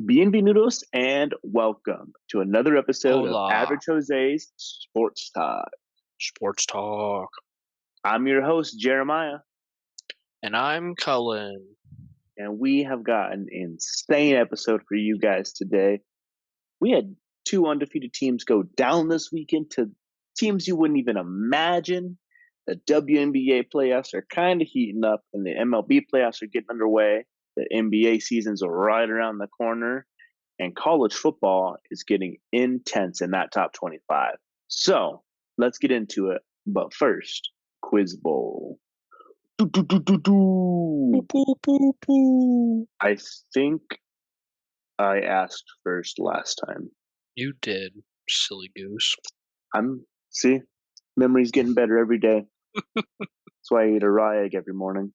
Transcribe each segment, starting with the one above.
Bienvenidos and welcome to another episode of Hola, Average Jose's Sports Talk. sports talk. I'm your host, Jeremiah, And I'm Cullen. and we have got an insane episode for you guys today. We had two undefeated teams go down this weekend to teams you wouldn't even imagine. The WNBA playoffs are kind of heating up, and the MLB playoffs are getting underway. The NBA season's right around the corner. And college football is getting intense in that top 25. So let's get into it. But first, Quiz Bowl. Poo, poo, poo, poo. I think I asked first last time. You did, silly goose. See, memory's getting better every day. That's why I eat a raw egg every morning.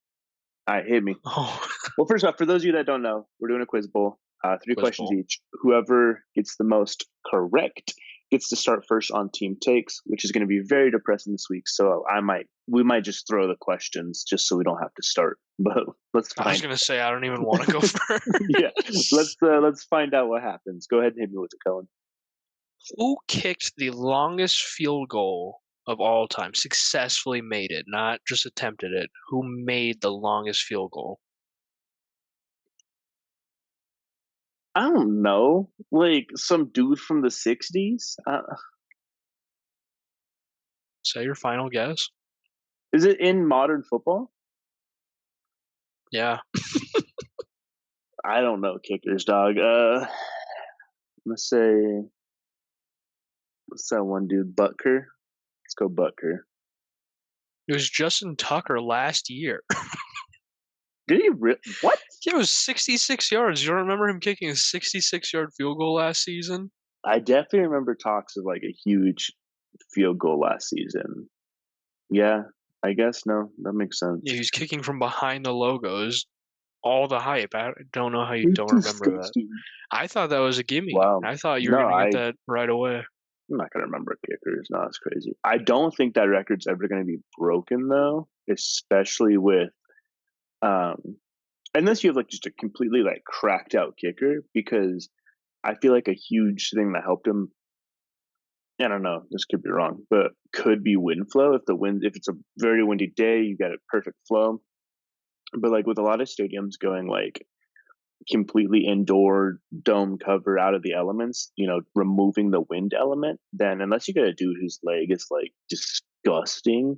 All right, hit me. Oh, Well, first off, for those of you that don't know, we're doing a quiz bowl. Three Quiz questions bowl. each. Whoever gets the most correct gets to start first on team takes, which is going to be very depressing this week. So we might just throw the questions just so we don't have to start. But let's I was find. gonna say I don't even want to go first. Yeah, let's find out what happens. Go ahead and hit me with the Cohen. Who kicked the longest field goal of all time? Successfully made it, not just attempted it. Who made the longest field goal? I don't know, like some dude from the '60s. Say your final guess. Is it in modern football? Yeah, I don't know kickers, dog. Let's say what's that one dude? Butker. Let's go Butker. it was Justin Tucker last year. Did he what? It was 66 yards. You don't remember him kicking a 66-yard field goal last season? I definitely remember talks of like a huge field goal last season. Yeah, I guess no, that makes sense. Yeah, he was kicking from behind the logos. All the hype. I don't know how you It's don't remember that. disgusting. I thought that was a gimme. Wow. I thought you were No, going to get that right away. I'm not gonna remember kickers. No, that's crazy. I don't think that record's ever gonna be broken though, especially with unless you have like just a completely like cracked out kicker, because I feel like a huge thing that helped him, I don't know, this could be wrong, but could be wind flow. If it's a very windy day, you got a perfect flow. But like with a lot of stadiums going like completely indoor dome cover out of the elements, removing the wind element, then unless you got a dude whose leg is like disgusting,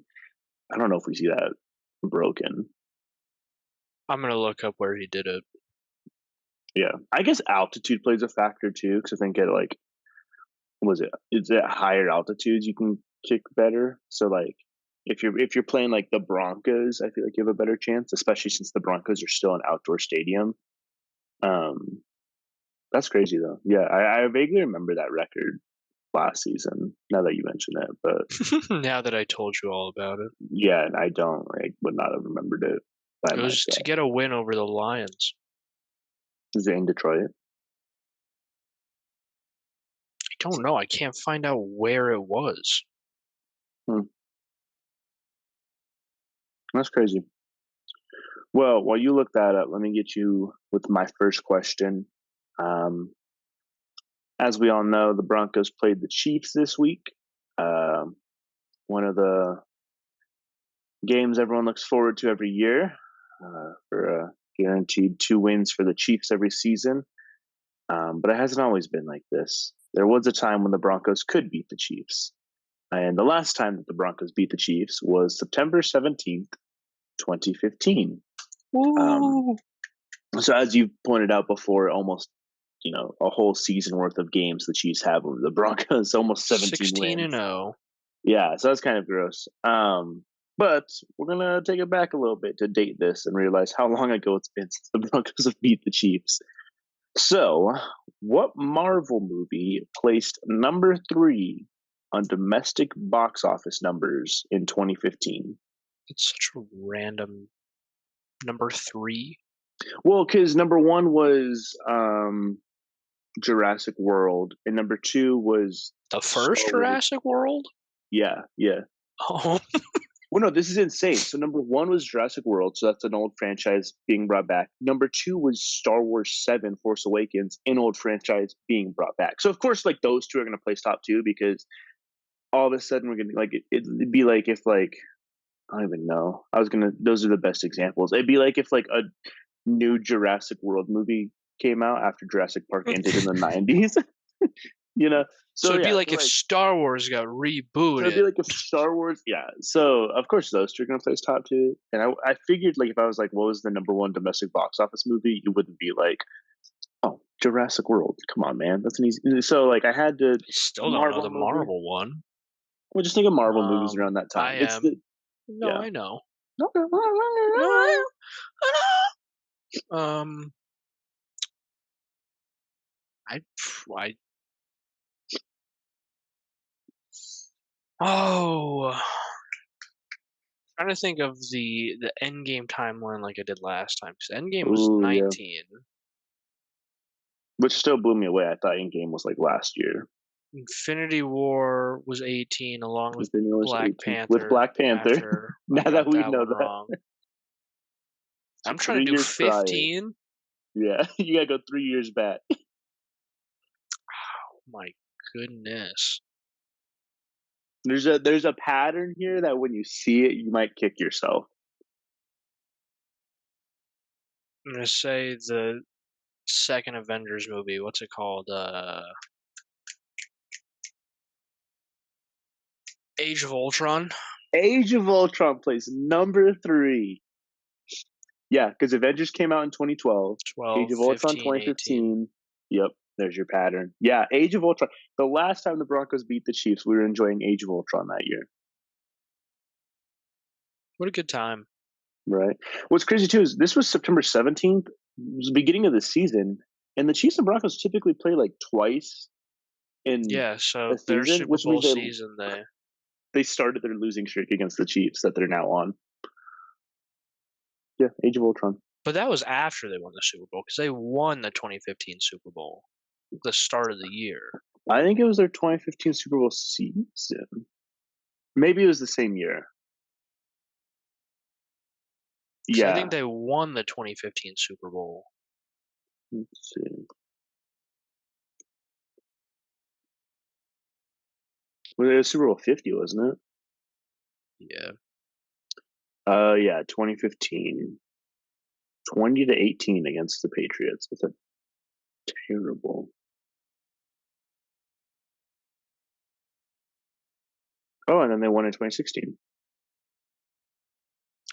I don't know if we see that broken. I'm going to look up where he did it. Yeah, I guess altitude plays a factor too, because I think is it higher altitudes you can kick better. So like if you're playing like the Broncos, I feel like you have a better chance, especially since the Broncos are still an outdoor stadium. That's crazy though. Yeah, I vaguely remember that record last season. Now that you mention it, but Now that I told you all about it. yeah, and I would not have remembered it. It was to get a win over the Lions. Is it in Detroit? I don't know. I can't find out where it was. That's crazy. Well, while you look that up, let me get you with my first question. As we all know, the Broncos played the Chiefs this week. One of the games everyone looks forward to every year, for a guaranteed 2 wins for the Chiefs every season. But it hasn't always been like this. There was a time when the Broncos could beat the Chiefs. And the last time that the Broncos beat the Chiefs was September 17th, 2015. So as you pointed out before, almost a whole season worth of games the Chiefs have with the Broncos, almost 17 wins. 16-0. Yeah, so that's kind of gross. But we're gonna take it back a little bit to date this and realize how long ago it's been since the Broncos have beat the Chiefs. So, what Marvel movie placed number 3 on domestic box office numbers in 2015? It's such a random number 3. Well, because number 1 was Jurassic World, and number 2 was The first Star Wars. Jurassic World? Yeah. Oh. Well, no, this is insane. So number one was Jurassic World, so that's an old franchise being brought back. Number two was Star Wars Seven: Force Awakens, an old franchise being brought back. So of course, like those two are going to place top two because all of a sudden we're going to like it'd be like if like I don't even know. I was gonna. Those are the best examples. It'd be like if like a new Jurassic World movie came out after Jurassic Park ended in the '90s. you know. So So it'd be yeah. like So if like Star Wars got so it'd be rebooted. like if Star Wars, yeah. So of course those two are gonna place top two. And I figured like if I was like, what was the number one domestic box office movie? You wouldn't be like, oh, Jurassic World. Come on, man, that's an easy. So like I had to Still don't know Marvel the movie. Marvel one. Well, just think of Marvel movies around that I time. It's am. the No, yeah. I know. Okay. No, I know. I, I, oh, trying to think of the Endgame timeline like I did last time. Because Endgame was Ooh yeah. 19. Which still blew me away. I thought Endgame was like last year. Infinity War was 18, along with Infinity War was Black 18 with Panther. Black Panther. After I now that got we that know one that, wrong, so I'm trying to do 3 years prior. 15. Yeah, you gotta go 3 years back. Oh my goodness. There's a pattern here that when you see it, you might kick yourself. I'm gonna say the second Avengers movie. What's it called? Age of Ultron. Age of Ultron plays number three. Yeah, because Avengers came out in 2012. 12, Age of Ultron 15, 18. 2015. Yep, there's your pattern. Yeah, Age of Ultron. The last time the Broncos beat the Chiefs, we were enjoying Age of Ultron that year. What a good time. Right. What's crazy too is this was September 17th, it was the beginning of the season, and the Chiefs and Broncos typically play like twice in Yeah, a so their season, Super which Bowl means season, they started their losing streak against the Chiefs that they're now on. Yeah, Age of Ultron. but that was after they won the Super Bowl because they won the 2015 Super Bowl, the start of the year. I think it was their 2015 Super Bowl season. Maybe it was the same year. Because I Yeah. think they won the 2015 Super Bowl. Let's see. Well, it was Super Bowl 50, wasn't it? Yeah. Yeah, 2015. 20-18 against the Patriots. That's a terrible. Oh, and then they won in 2016.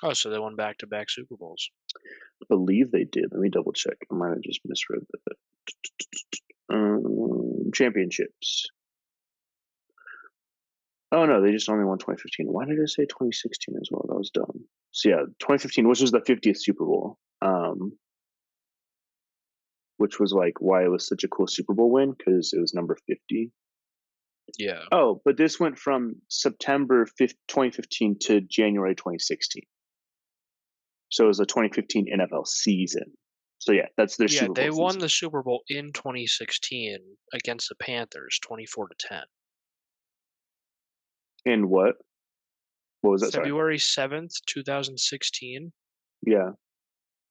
Oh, so they won back-to-back Super Bowls. I believe they did. Let me double check. I might have just misread that. Championships. Oh no, they just only won 2015. Why did I say 2016 as well? That was dumb. So yeah, 2015, which was the 50th Super Bowl. Which was like why it was such a cool Super Bowl win because it was number 50. Yeah. Oh, but this went from September 5th, 2015 to January 2016. So it was a 2015 NFL season. So yeah, that's their Yeah, Super Bowl they won season. the Super Bowl in 2016 against the Panthers, 24-10. And what? What was that? Sorry. February 7th, 2016. Yeah.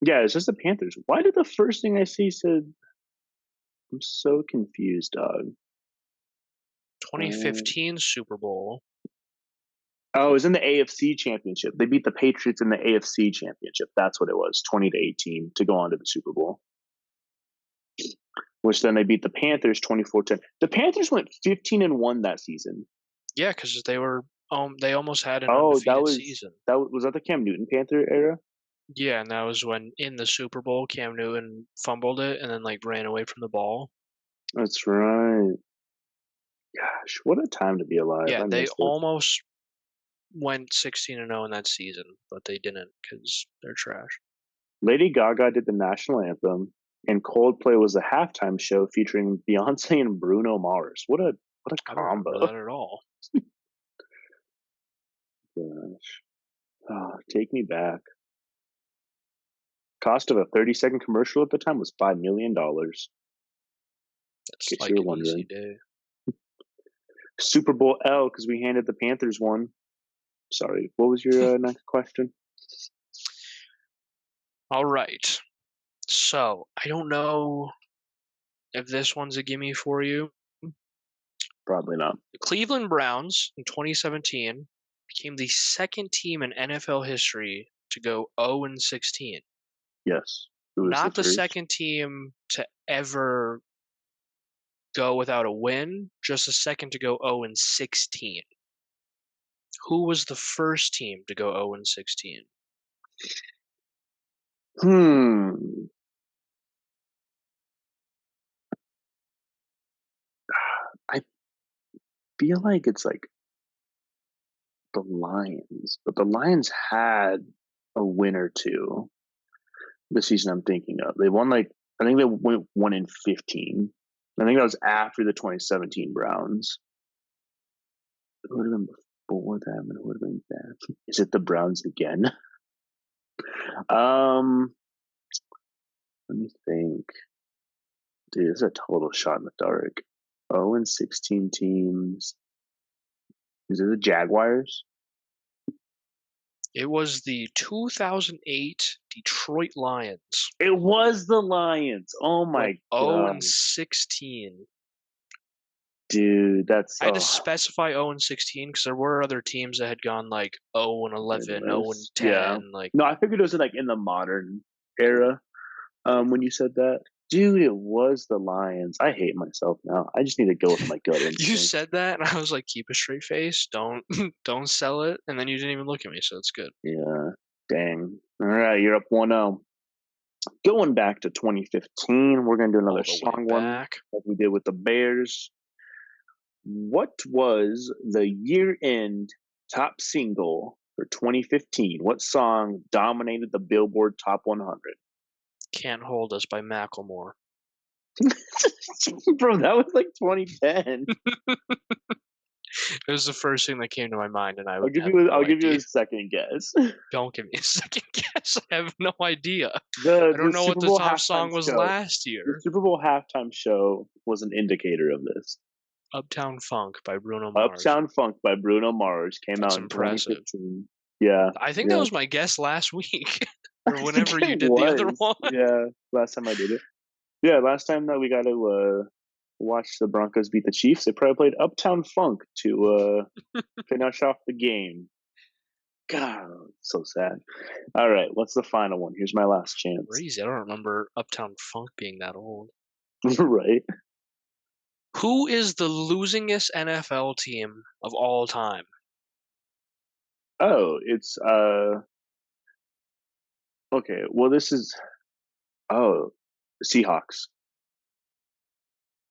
Yeah, it's just the Panthers. Why did the first thing I see said I'm so confused, dog. 2015 Super Bowl. Oh, it was in the AFC Championship. They beat the Patriots in the AFC Championship. That's what it was, 20-18 to go on to the Super Bowl. Which then they beat the Panthers 24-10. The Panthers went 15-1 that season. Yeah, because they almost had an Oh, undefeated season. was that the Cam Newton Panther era? Yeah, and that was when in the Super Bowl Cam Newton fumbled it and then like ran away from the ball. That's right. Gosh, what a time to be alive. Yeah, I they missed it. almost went 16-0 in that season, but they didn't because they're trash. Lady Gaga did the national anthem, and Coldplay was a halftime show featuring Beyonce and Bruno Mars. What a I don't remember combo. that at all. Gosh. Oh, take me back. Cost of a 30-second commercial at the time was $5 million. In That's case you like were an easy wondering. day. Super Bowl L because we handed the Panthers one. Sorry. What was your next question? All right. So I don't know if this one's a gimme for you. Probably not. The Cleveland Browns in 2017 became the second team in NFL history to go 0-16. Yes. Who was the Not the first? second team to ever go without a win, just the second to go 0-16. Who was the first team to go 0-16? Hmm. I feel like it's like the Lions, but the Lions had a win or two the season I'm thinking of. They won like I think they went 1-15. I think that was after the 2017 Browns. It would have been before them, and it would have been that. Is it the Browns again? um, let me think. Dude, it's a total shot in the dark. 0-16 teams. Is it the Jaguars? It was the 2008 Detroit Lions. It was the Lions. Oh Went my 0 god, and 16. dude, that's I had to specify 0 and 16 because there were other teams that had gone like 0 and 11, 0 and yeah. 10. Like, No, I figured it was like in the modern era. When you said that, dude, it was the Lions. I hate myself now. I just need to go with my gut you instinct. said that, and I was like, keep a straight face. Don't don't sell it. And then you didn't even look at me, so it's good. Yeah, dang. All right, you're up 1-0. Going back to 2015, we're gonna do another All the way song one back. like we did with the Bears. What was the year-end top single for 2015? What song dominated the Billboard Top 100? Can't Hold Us by Macklemore. Bro, that was like 2010. It was the first thing that came to my mind, and I I'll give have you. no I'll give you idea. a second guess. Don't give me a second guess. I have no idea. The I the don't know what Super the Bowl top halftime song was show. last The year. Super Bowl halftime show was an indicator of this. Uptown Funk by Bruno Mars. Uptown Funk by Bruno Mars came That's out in impressive. 2015. Yeah, I think that yeah. was my guess last week, I or think whenever you it did the other was. one. Yeah, last time I did it. Yeah, last time that we got to watch the Broncos beat the Chiefs, they probably played Uptown Funk to finish off the game. God, so sad. All right, what's the final one? Here's my last chance. Crazy. I don't remember Uptown Funk being that old. Right? Who is the losingest NFL team of all time? Oh, it's okay. Well, this is Seahawks.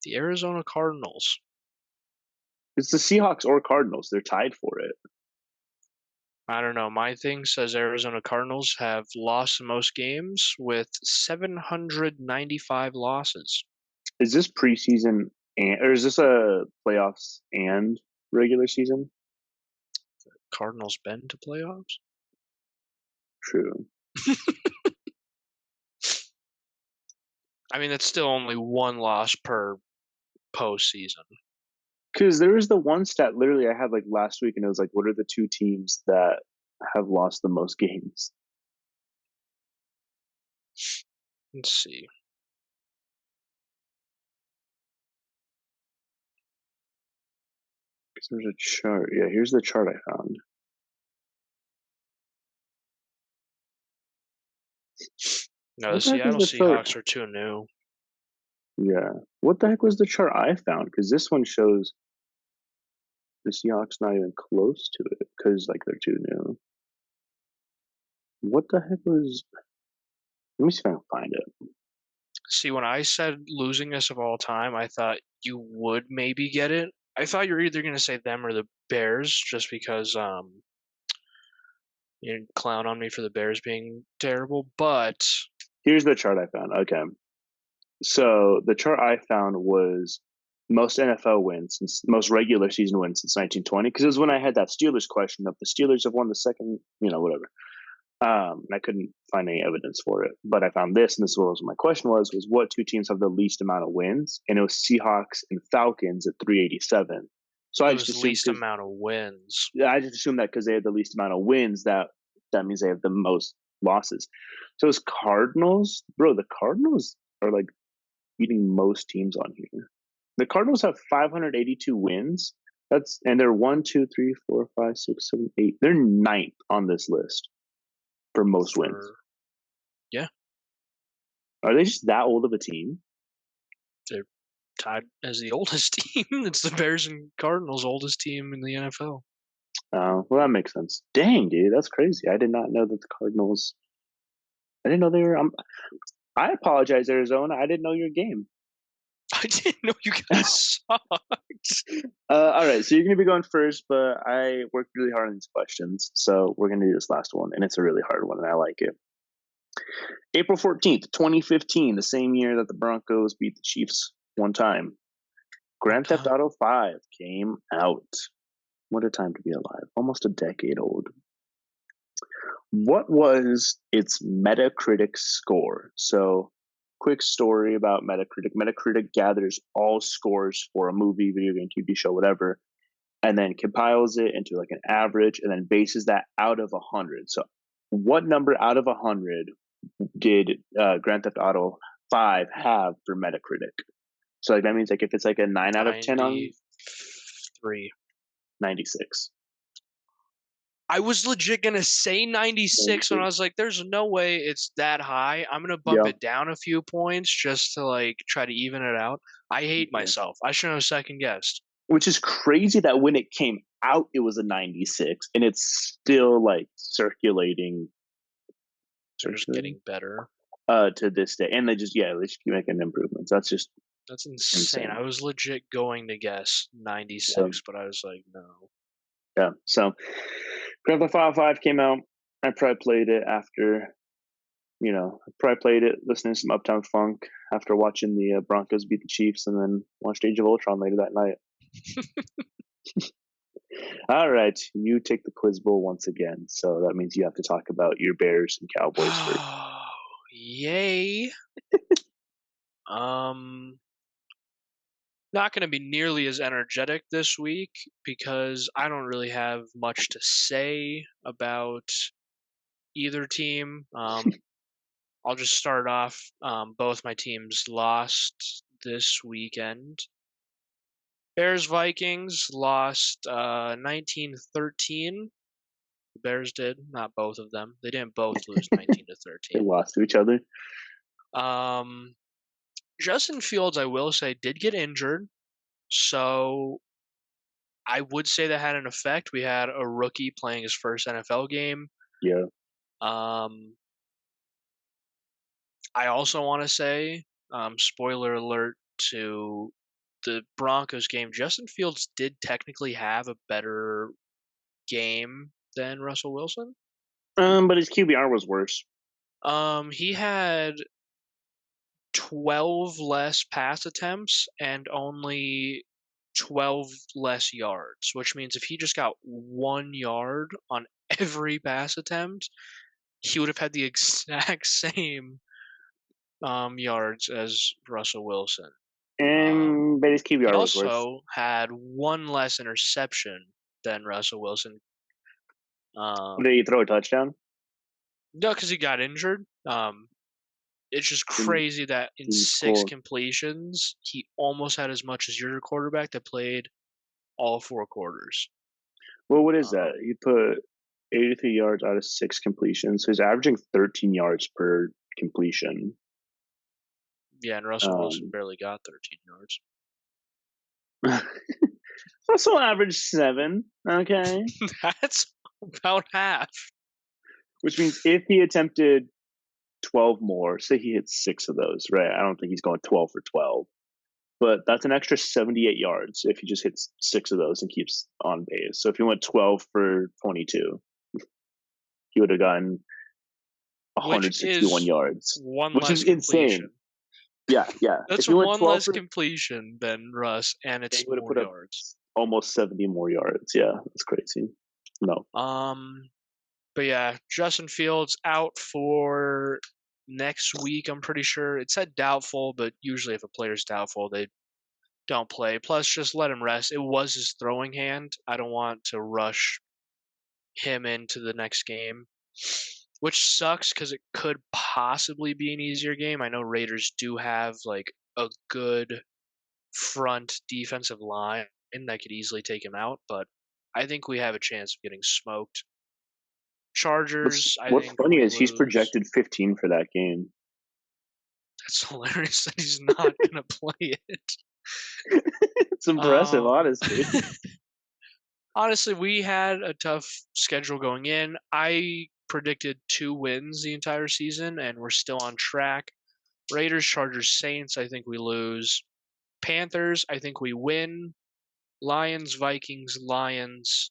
The Arizona Cardinals. It's the Seahawks or Cardinals. They're tied for it. I don't know. My thing says Arizona Cardinals have lost the most games with 795 losses. Is this preseason or is this a playoffs and regular season? Cardinals been to playoffs? True. I mean, it's still only one loss per postseason. Because there was the one stat literally I had like last week, and it was like, what are the two teams that have lost the most games? Let's see. Because there's a chart. Yeah, here's the chart I found. No, the What the heck was Seattle the chart? Seahawks are too new. Yeah. What the heck was the chart I found? Because this one shows the Seahawks not even close to it because like they're too new. What the heck was? Let me see if I can find it. See, when I said losingest of all time, I thought you would maybe get it. I thought you were either going to say them or the Bears, just because you clown on me for the Bears being terrible. But Here's the chart I found. Okay. So the chart I found was most NFL wins since most regular season wins since 1920. Because it was when I had that Steelers question of the Steelers have won the second, whatever. And I couldn't find any evidence for it, but I found this, and this was my question was what two teams have the least amount of wins? And it was Seahawks and Falcons at 387. So It I just was assumed least because amount of wins. I just assumed that because they have the least amount of wins, that means they have the most losses. So it's Cardinals, bro. The Cardinals are like beating most teams on here. The Cardinals have 582 wins. And they're 1, 2, 3, 4, 5, 6, 7, 8. They're ninth on this list for most wins. Yeah, Are they just that old of a team? they're tied as the oldest team. It's the Bears and Cardinals' oldest team in the NFL. Oh, well, that makes sense. Dang, dude, that's crazy. I did not know that the Cardinals. I didn't know they were. I apologize, Arizona. I didn't know your game. I didn't know you guys sucked. All right, so you're going to be going first, but I worked really hard on these questions, so we're going to do this last one, and it's a really hard one, and I like it. April 14th, 2015, the same year that the Broncos beat the Chiefs one time. Grand Theft Auto 5 came out. What a time to be alive. Almost a decade old. What was its Metacritic score? So, quick story about Metacritic. Metacritic gathers all scores for a movie, video game, TV show, whatever, and then compiles it into like an average and then bases that out of 100. So, what number out of 100 did Grand Theft Auto 5 have for Metacritic? So, like, that means like if it's like a 9 out of 10 on 93. 96. I was legit gonna say 96 when I 96. was like, "There's no way it's that high." I'm gonna bump Yeah. it down a few points just to like try to even it out. I hate myself. I shouldn't have second guessed. Which is crazy that when it came out, it was a 96, and it's still like circulating They're just getting better. to this day. And they just keep making improvements. That's just That's insane. insane. I was legit going to guess 96, Yeah. but I was like, no. Yeah. So Grand Theft Auto 5 came out. I probably played it after, I probably played it listening to some Uptown Funk after watching the Broncos beat the Chiefs, and then watched Age of Ultron later that night. All right, you take the quiz bowl once again. So that means you have to talk about your Bears and Cowboys first. Oh, yay. Um, Not going to be nearly as energetic this week because I don't really have much to say about either team. I'll just start off. Both my teams lost this weekend. Bears Vikings lost 19-13. The Bears did, not both of them. They didn't both lose 19 to They 13. lost to each other. Justin Fields, I will say, did get injured. So I would say that had an effect. We had a rookie playing his first NFL game. Yeah. I also want to say, spoiler alert to the Broncos game, Justin Fields did technically have a better game than Russell Wilson. But his QBR was worse. He had 12 less pass attempts and only 12 less yards, which means if he just got 1 yard on every pass attempt, he would have had the exact same yards as Russell Wilson. But his He QBR was worse. also had 1 less interception than Russell Wilson. Did he throw a touchdown? No, because he got injured. It's just crazy that in 6 completions, he almost had as much as your quarterback that played all 4 quarters. Well, what is that? You put 83 yards out of 6 completions. So he's averaging 13 yards per completion. Yeah, and Russell Wilson barely got 13 yards. Russell averaged 7. Okay. That's about half. Which means if he attempted 12 more, say he hits 6 of those, right? I don't think he's going 12 for 12. But that's an extra 78 yards if he just hits 6 of those and keeps on pace. So if he went 12 for 22, he would have gotten 161 yards, which is insane. Yeah. That's one less completion than Russ, and it's more yards. Almost 70 more yards. Yeah, that's crazy. No. But yeah, Justin Fields out for next week. I'm pretty sure it said doubtful, but usually if a player's doubtful, they don't play. Plus, just let him rest. It was his throwing hand. I don't want to rush him into the next game, which sucks because it could possibly be an easier game. I know Raiders do have like a good front defensive line that could easily take him out, but I think we have a chance of getting smoked. Chargers, I What's think funny we is he's lose. projected 15 for that game. That's hilarious that he's not gonna play it. It's impressive, Um, honestly. honestly, we had a tough schedule going in. I predicted 2 wins the entire season, and we're still on track. Raiders, Chargers, Saints, I think we lose. Panthers, I think we win. Lions, Vikings, Lions,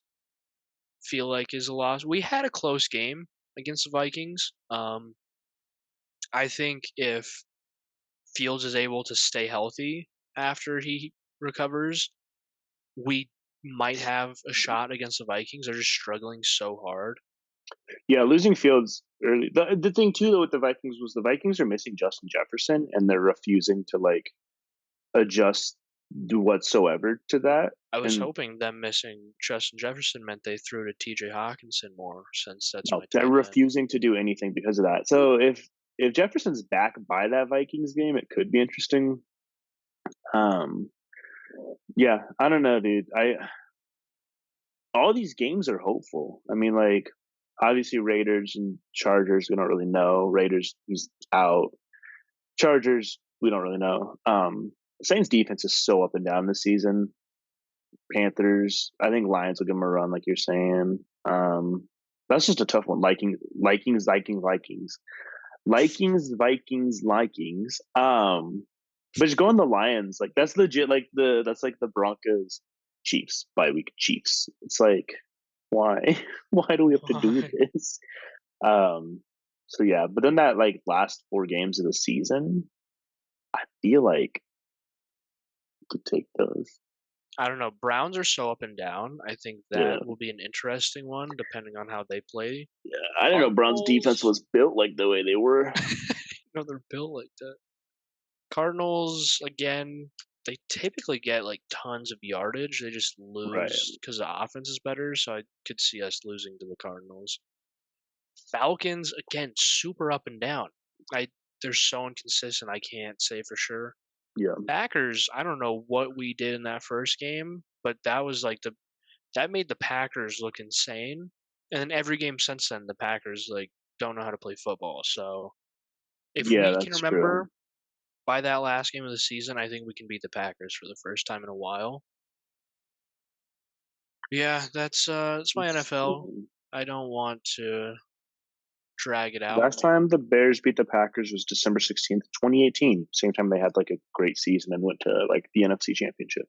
feel like is a loss. We had a close game against the Vikings. I think if Fields is able to stay healthy after he recovers, we might have a shot against the Vikings. They're just struggling so hard. Yeah, losing Fields early. The thing too though with the Vikings was the Vikings are missing Justin Jefferson and they're refusing to like adjust whatsoever to that. I was And hoping them missing Justin Jefferson meant they threw to TJ Hawkinson more since that's no, my they're tight end. refusing to do anything because of that. So if Jefferson's back by that Vikings game, it could be interesting. Um, yeah, I don't know, dude. I all these games are hopeful. I mean, like obviously Raiders and Chargers, we don't really know. Raiders, he's out. Chargers, we don't really know. Saints defense is so up and down this season. Panthers, I think Lions will give them a run, like you're saying. That's just a tough one. Vikings. But just going the Lions, like that's legit. That's like the Broncos, Chiefs bye week Chiefs. It's like why why do we have to do Why? this? Um, so yeah, but then that like last 4 games of the season, I feel like we could take those. I don't know. Browns are so up and down. I think Yeah, that will be an interesting one depending on how they play. I didn't know Browns defense Cardinals, was built like the way they were. they're built like that. Cardinals, again, they typically get like tons of yardage. They just Right. lose because the offense is better. So I could see us losing to the Cardinals. Falcons, again, super up and down. I They're so inconsistent. I can't say for sure. Yeah. Packers, I don't know what we did in that first game, but that was like that made the Packers look insane. And then every game since then, the Packers like don't know how to play football. So if Yeah, we can that's true. remember by that last game of the season, I think we can beat the Packers for the first time in a while. Yeah, that's my Let's NFL. see. I don't want to drag it out. Last time the Bears beat the Packers was December 16th, 2018. Same time they had like a great season and went to like the NFC Championship.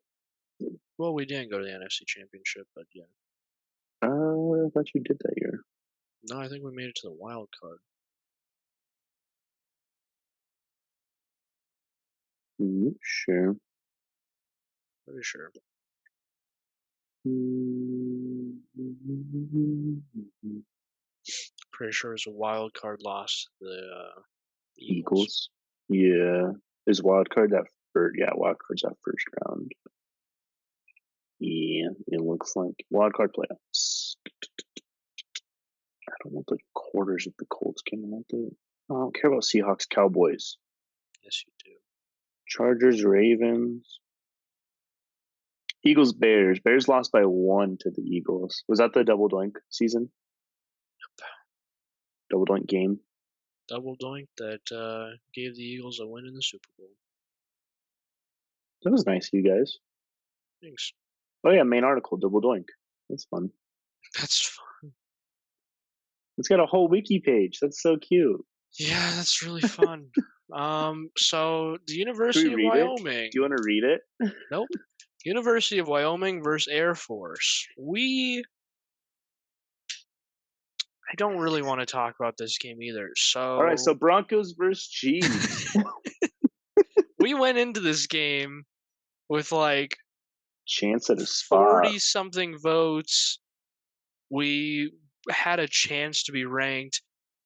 Well, we didn't go to the NFC Championship, but yeah. I thought you did that year. No, I think we made it to the wild card. Sure. Pretty sure. Pretty sure it was a wild card loss to the Eagles. Eagles. Yeah. Is wild card that first? Yeah, wild card's that first round. Yeah, it looks like wild card playoffs. I don't want the quarters of the Colts game. I don't care about Seahawks, Cowboys, Yes, you do. Chargers, Ravens, Eagles, Bears. Bears lost by 1 to the Eagles. Was that the double doink season? Double doink game? Double doink that gave the Eagles a win in the Super Bowl. That was nice of you guys. Thanks. Oh yeah, main article, double doink. That's fun. That's fun. It's got a whole wiki page. That's so cute. Yeah, that's really fun. So the Should we University of read it? Do Wyoming. you want to read it? Nope. University of Wyoming versus Air Force. I don't really want to talk about this game either. All right, So so Broncos versus Chiefs. we went into this game with like Chance at a spot. 40 something votes. We had a chance to be ranked.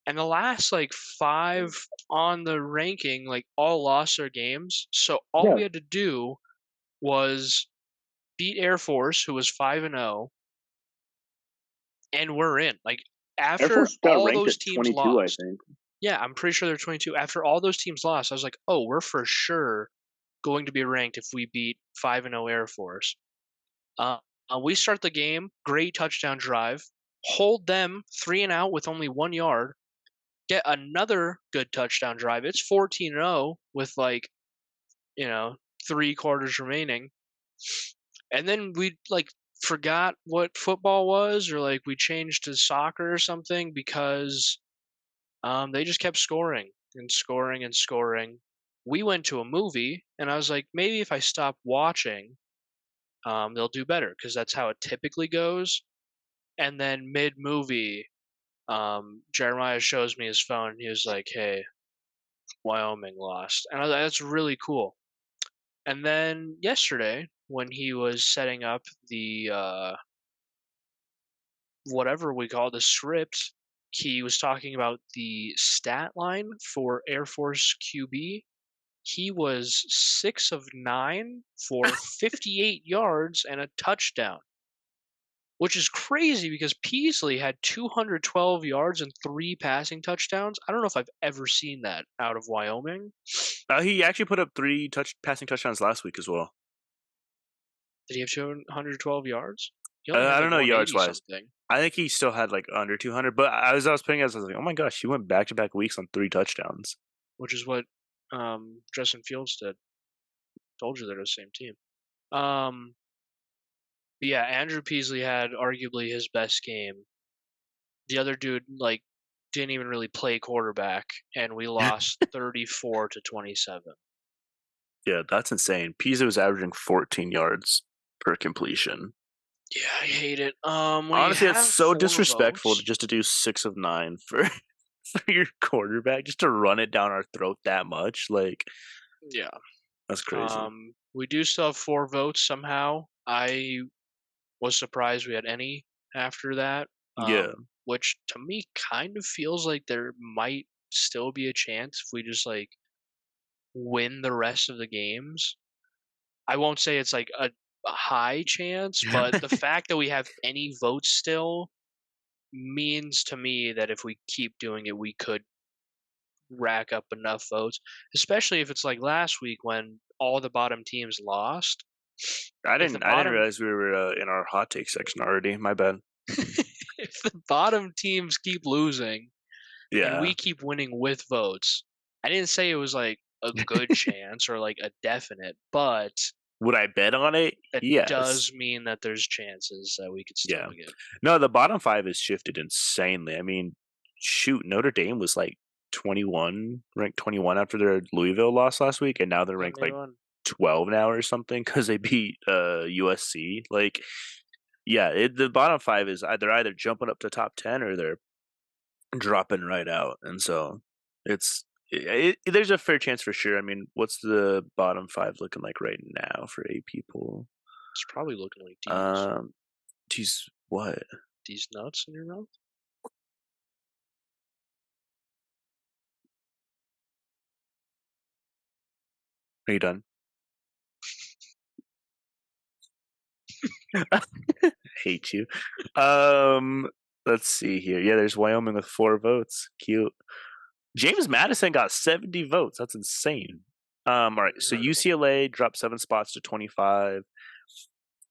And the last like 5 on the ranking, like all lost their games. So all Yeah, we had to do was beat Air Force, who was 5-0, and we're in. Like Air after Force got all ranked those at teams 22, I lost, think. yeah, I'm pretty sure they're 22. After all those teams lost, I was like, oh, we're for sure going to be ranked if we beat 5-0 Air Force. Uh, we start the game, great touchdown drive, hold them 3-and-out with only 1 yard, get another good touchdown drive. It's 14-0 with like, you know, 3 quarters remaining. And then we like forgot what football was, or like we changed to soccer or something because they just kept scoring and scoring and scoring. We went to a movie, and I was like, maybe if I stop watching, they'll do better because that's how it typically goes. And then mid movie, Jeremiah shows me his phone. And he was like, "Hey, Wyoming lost," and I was like, that's really cool. And then yesterday, when he was setting up the whatever we call the script, he was talking about the stat line for Air Force QB. He was 6 of 9 for 58 yards and a touchdown, which is crazy because Peasley had 212 yards and 3 passing touchdowns. I don't know if I've ever seen that out of Wyoming. He actually put up 3 passing touchdowns last week as well. Did he have 212 yards? He only had I like don't know yards 180 wise. something, I think he still had like under 200. But as I was playing, I was like, oh my gosh, he went back to back weeks on 3 touchdowns. which is what Justin Fields did. Told you they're the same team. Um, but yeah, Andrew Peasley had arguably his best game. The other dude like didn't even really play quarterback, and we lost 34-27. Yeah, that's insane. Pisa was averaging 14 yards per completion. Yeah, I hate it. When you Honestly, that's have so 4 disrespectful votes, just to do 6 of 9 for for your quarterback, just to run it down our throat that much. Like, yeah. that's crazy. We do still have 4 votes somehow. I was surprised we had any after that. Yeah. Which to me kind of feels like there might still be a chance if we just like win the rest of the games. I won't say it's like a high chance, but the fact that we have any votes still means to me that if we keep doing it, we could rack up enough votes, especially if it's like last week when all the bottom teams lost. I If the didn't bottom realize we were in our hot take section already. My bad. if the bottom teams keep losing and Yeah. we keep winning with votes, I didn't say it was like a good chance or like a definite, but Would I bet on it? that Yes. does mean that there's chances that we could still Yeah. get. No, the bottom 5 has shifted insanely. I mean, shoot, Notre Dame was like 21, ranked 21 after their Louisville loss last week, and now they're ranked like 12 now or something because they beat USC. Like, yeah, the bottom 5 is they're either jumping up to top 10 or they're dropping right out, and so there's a fair chance for sure. I mean, what's the bottom 5 looking like right now for A people? It's probably looking like these. Geez, what? These nuts in your mouth? Are you done? Hate you. Let's see here. Yeah, there's Wyoming with 4 votes. Cute. James Madison got 70 votes. That's insane. All right. So UCLA dropped 7 spots to 25.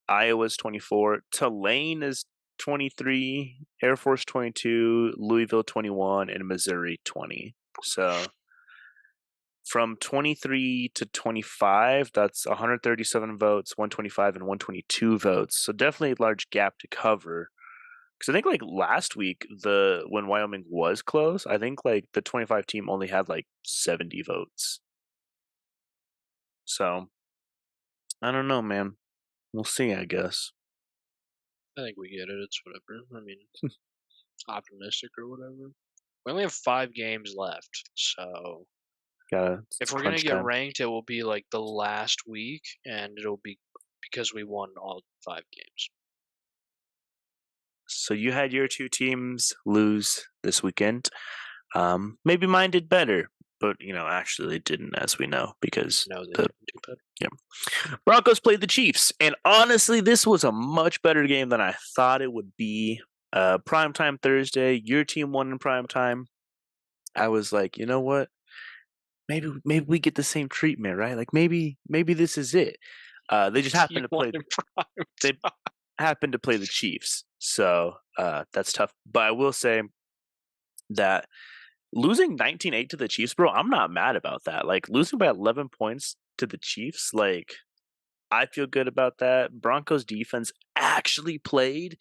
Iowa's 24. Tulane is 23. Air Force 22. Louisville 21. And Missouri 20. So from 23 to 25, that's 137 votes, 125 and 122 votes. So definitely a large gap to cover. Because I think like last week, when Wyoming was close, I think like the 25 team only had like 70 votes. So I don't know, man. We'll see, I guess. I think we get it. It's whatever. I mean, optimistic or whatever. We only have 5 games left, so if we're gonna get ranked, it will be like the last week, and it'll be because we won all 5 games. So you had your 2 teams lose this weekend. Maybe mine did better. but actually they didn't, as we know, because No, they the didn't do better. Broncos played the Chiefs, and honestly, this was a much better game than I thought it would be. Primetime Thursday, your team won in primetime. I was like, you know what? Maybe we get the same treatment, right? Like maybe this is it. They just happened to play. They happened to play the Chiefs, so that's tough. But I will say that losing 19-8 to the Chiefs, bro, I'm not mad about that. Like losing by 11 points to the Chiefs, like I feel good about that. Broncos defense actually played.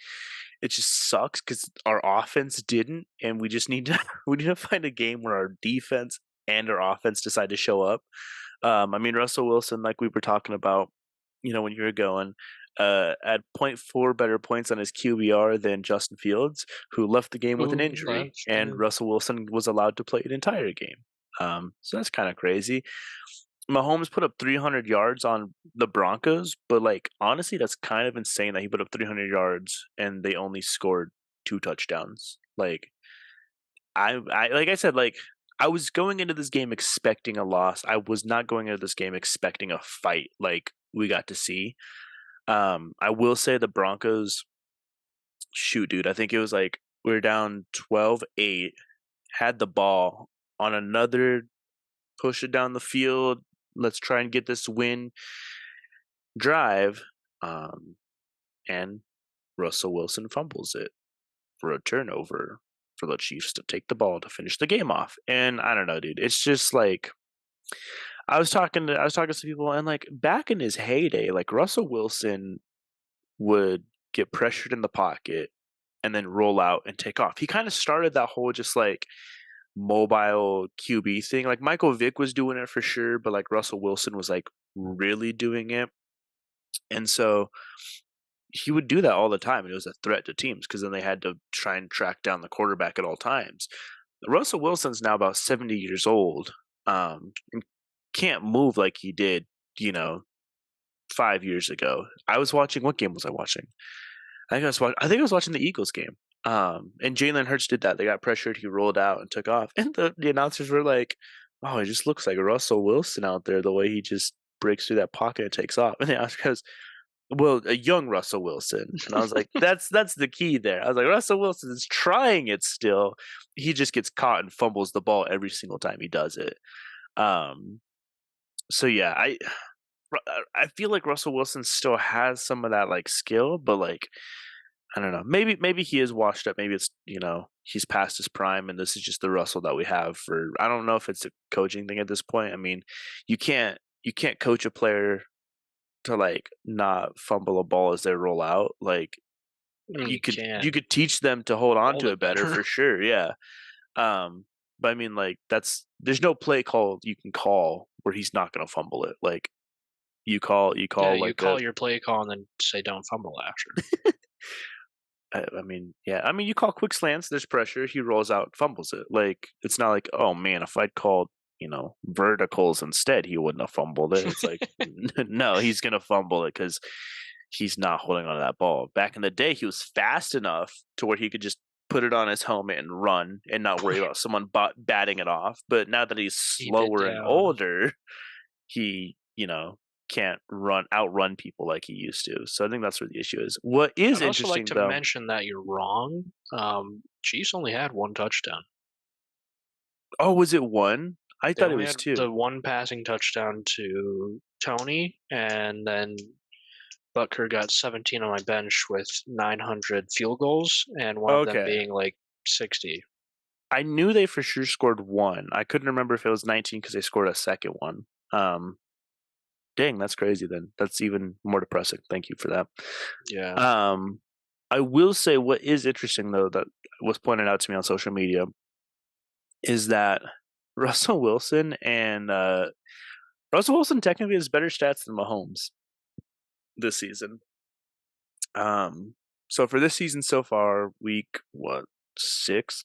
It just sucks because our offense didn't, and we just need to we need to find a game where our defense and our offense decide to show up. I mean, Russell Wilson, like we were talking about, when you were going, at point 0.4 better points on his QBR than Justin Fields, who left the game with an injury, and Russell Wilson was allowed to play an entire game. So that's kind of crazy. Mahomes put up 300 yards on the Broncos, but like honestly, that's kind of insane that he put up 300 yards and they only scored 2 touchdowns. Like I like I said, like I was going into this game expecting a loss. I was not going into this game expecting a fight like we got to see. I will say the Broncos, shoot, dude, I think it was like we were down 12-8, had the ball on another push it down the field. Let's try and get this win drive. And Russell Wilson fumbles it for a turnover for the Chiefs to take the ball to finish the game off. And I don't know, dude. It's just like I was talking to some people, and like back in his heyday, like Russell Wilson would get pressured in the pocket and then roll out and take off. He kind of started that whole just like mobile QB thing. Like Michael Vick was doing it for sure, but like Russell Wilson was like really doing it. And so he would do that all the time, and it was a threat to teams because then they had to try and track down the quarterback at all times. Russell Wilson's now about 70 years old, and can't move like he did, 5 years ago. I was watching. What game was I watching? I think I was watching the Eagles game. And Jalen Hurts did that. They got pressured. He rolled out and took off. And the announcers were like, "Oh, it just looks like Russell Wilson out there. The way he just breaks through that pocket and takes off." And the announcer goes, "Well, a young Russell Wilson." And I was like, "That's the key there." I was like, Russell Wilson is trying it still. He just gets caught and fumbles the ball every single time he does it. So yeah, I feel like Russell Wilson still has some of that like skill, but like I don't know. Maybe he is washed up. Maybe it's he's past his prime, and this is just the Russell that we have. For I don't know if it's a coaching thing at this point. I mean, you can't coach a player to like not fumble a ball as they roll out. Like you could teach them to hold on to it better for sure. Yeah. But I mean, like there's no play call you can call where he's not going to fumble it. Like you call your play call and then say don't fumble after. I mean, yeah. I mean, you call quick slants. There's pressure. He rolls out, fumbles it. Like it's not like, oh man, if I'd called verticals instead, he wouldn't have fumbled it. It's like no, he's gonna fumble it because he's not holding on to that ball. Back in the day, he was fast enough to where he could just put it on his helmet and run and not worry about someone batting it off. But now that he's slower and older, he can't outrun people like he used to. So I think that's where the issue is. What is I'd interesting, also like to mention that you're wrong. Chiefs only had 1 touchdown. Oh, was it 1? I thought it was 2. The 1 passing touchdown to Tony, and then Butker got 17 on my bench with 900 field goals, and one of them being like 60. I knew they for sure scored 1. I couldn't remember if it was 19 because they scored a second one. Dang, that's crazy then. That's even more depressing. Thank you for that. Yeah. I will say what is interesting, though, that was pointed out to me on social media is that Russell Wilson technically has better stats than Mahomes this season. So for this season so far, week 6,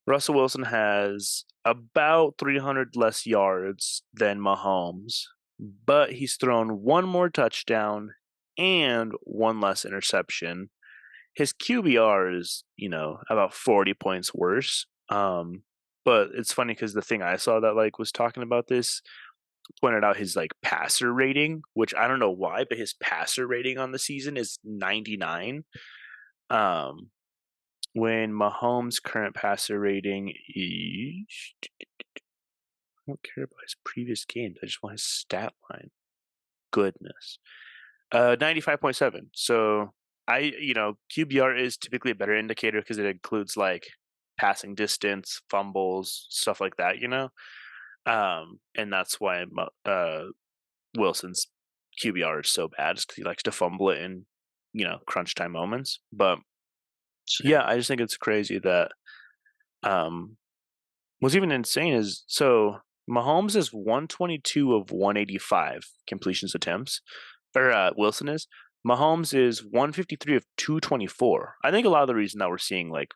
Russell Wilson has about 300 less yards than Mahomes, but he's thrown 1 more touchdown and 1 less interception. His QBR is, about 40 points worse. but it's funny because the thing I saw that like was talking about this pointed out his like passer rating, which I don't know why, but his passer rating on the season is 99. When Mahomes' current passer rating is, I don't care about his previous games. I just want his stat line. Goodness. 95.7. So QBR is typically a better indicator because it includes like passing distance, fumbles, stuff like that, and that's why Wilson's QBR is so bad, because he likes to fumble it in, crunch time moments. But yeah, I just think it's crazy that what's even insane is, so Mahomes is 122 of 185 completions attempts, or Wilson is. Mahomes is 153 of 224. I think a lot of the reason that we're seeing like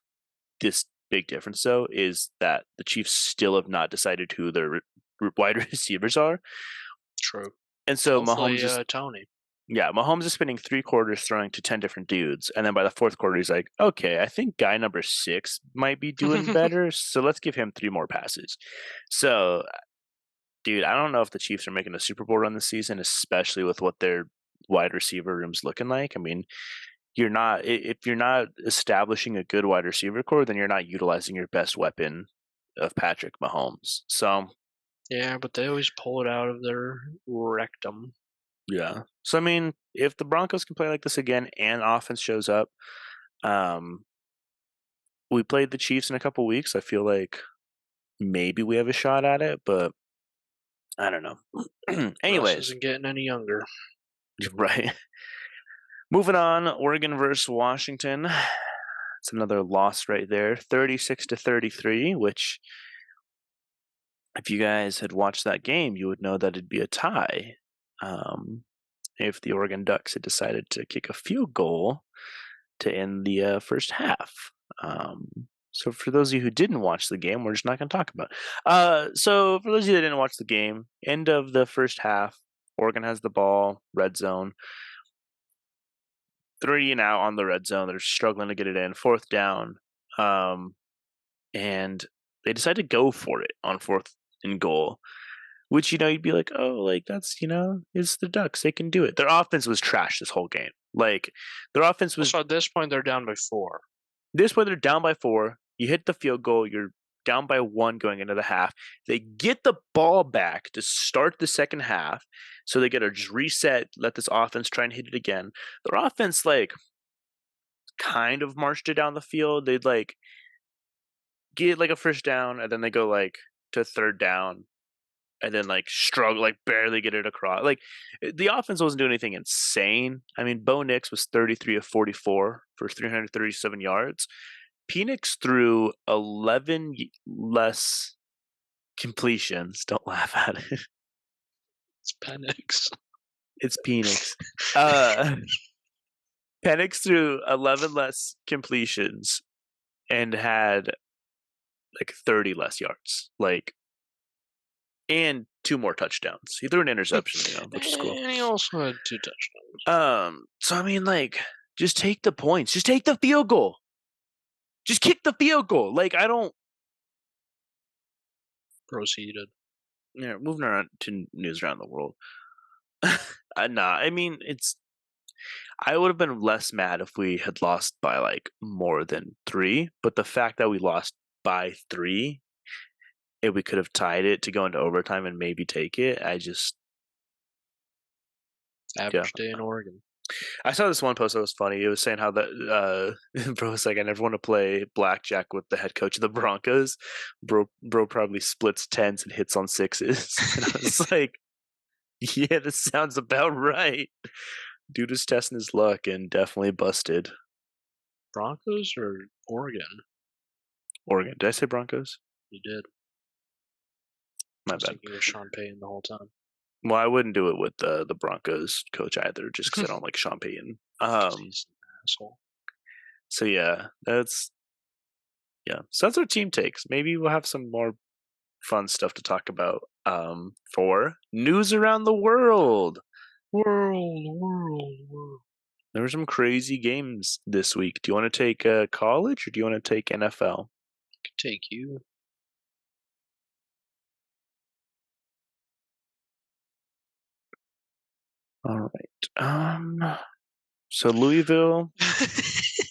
this big difference though is that the Chiefs still have not decided who their wide receivers are. True. And so Hopefully, Tony. Yeah, Mahomes is spending 3 quarters throwing to 10 different dudes, and then by the 4th quarter, he's like, okay, I think guy number 6 might be doing better, so let's give him 3 more passes. So, dude, I don't know if the Chiefs are making a Super Bowl run this season, especially with what their wide receiver room's looking like. I mean, if you're not establishing a good wide receiver core, then you're not utilizing your best weapon of Patrick Mahomes. So, yeah, but they always pull it out of their rectum. Yeah. So I mean, if the Broncos can play like this again and offense shows up, we played the Chiefs in a couple weeks. I feel like maybe we have a shot at it, but I don't know. Anyways, Russ isn't getting any younger. Right. Moving on, Oregon versus Washington. It's another loss right there, 36-33, which if you guys had watched that game, you would know that it'd be a tie. If the Oregon Ducks had decided to kick a field goal to end the first half. So for those of you who didn't watch the game, we're just not going to talk about it. So for those of you that didn't watch the game, end of the first half, Oregon has the ball, red zone. 3 and out on the red zone. They're struggling to get it in. 4th down. And they decide to go for it on 4th and goal. Which, you'd be like, oh, like, that's, it's the Ducks. They can do it. Their offense was trash this whole game. Like, their offense was... So at this point, they're down by 4. This point, they're down by 4. You hit the field goal. You're down by 1 going into the half. They get the ball back to start the second half. So they got to just reset, let this offense try and hit it again. Their offense, like, kind of marched it down the field. They'd, like, get, like, a first down, and then they go, like, to 3rd down. And then like struggle, like barely get it across. Like the offense wasn't doing anything insane. I mean, Bo Nix was 33 of 44 for 337 yards. Penix threw 11 less completions. Don't laugh at it. It's Penix. It's Penix. Penix threw 11 less completions and had like 30 less yards. Like, and 2 more touchdowns. He threw an interception, which is cool. And he also had 2 touchdowns. So I mean, like, just take the points. Just take the field goal. Just kick the field goal. Like, I don't. Proceeded. Yeah, moving around to news around the world. I mean, it's. I would have been less mad if we had lost by like more than 3, but the fact that we lost by 3. If we could have tied it to go into overtime and maybe take it, average day in Oregon. I saw this one post that was funny. It was saying how that bro was like, I never want to play blackjack with the head coach of the Broncos. Bro probably splits 10s and hits on 6s. And I was like, yeah, this sounds about right. Dude is testing his luck and definitely busted. Broncos or Oregon? Oregon. Did I say Broncos? You did. My bad. Thinking of Sean Payton the whole time. Well, I wouldn't do it with the Broncos coach either, just because I don't like Sean Payton. He's an asshole. So yeah, so that's our team takes. Maybe we'll have some more fun stuff to talk about for news around the world. World. There were some crazy games this week. Do you want to take college or do you want to take NFL? I could take you. All right. So Louisville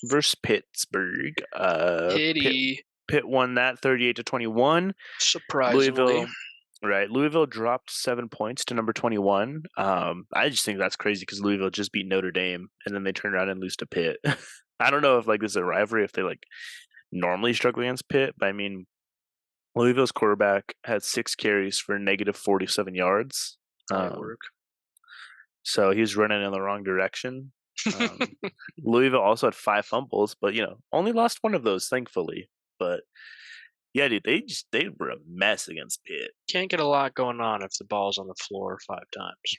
versus Pittsburgh. Pity. Pitt won that 38-21. Surprisingly. Louisville dropped 7 points to number 21. I just think that's crazy because Louisville just beat Notre Dame and then they turn around and lose to Pitt. I don't know if this is a rivalry, if they normally struggle against Pitt, but I mean, Louisville's quarterback had 6 carries for negative 47 yards. Work. So he was running in the wrong direction. Louisville also had 5 fumbles, but only lost one of those, thankfully. But yeah, dude, they were a mess against Pitt. Can't get a lot going on if the ball's on the floor 5 times.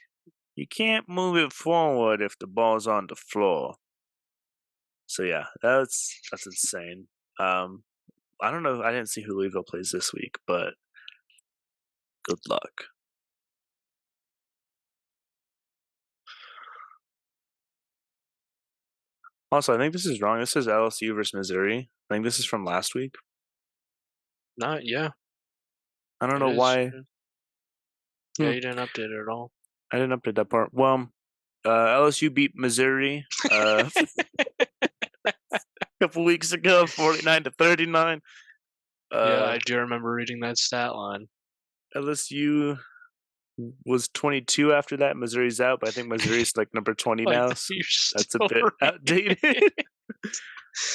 You can't move it forward if the ball's on the floor. So yeah, that's insane. I don't know. I didn't see who Louisville plays this week, but good luck. Also, I think this is wrong. This is LSU versus Missouri. I think this is from last week. Yeah. I don't know why. Yeah, you didn't update it at all. I didn't update that part. Well, LSU beat Missouri a couple weeks ago, 49-39. Yeah, I do remember reading that stat line. LSU was 22 after that. Missouri's out, but I think Missouri's number 20 now. So that's a bit outdated.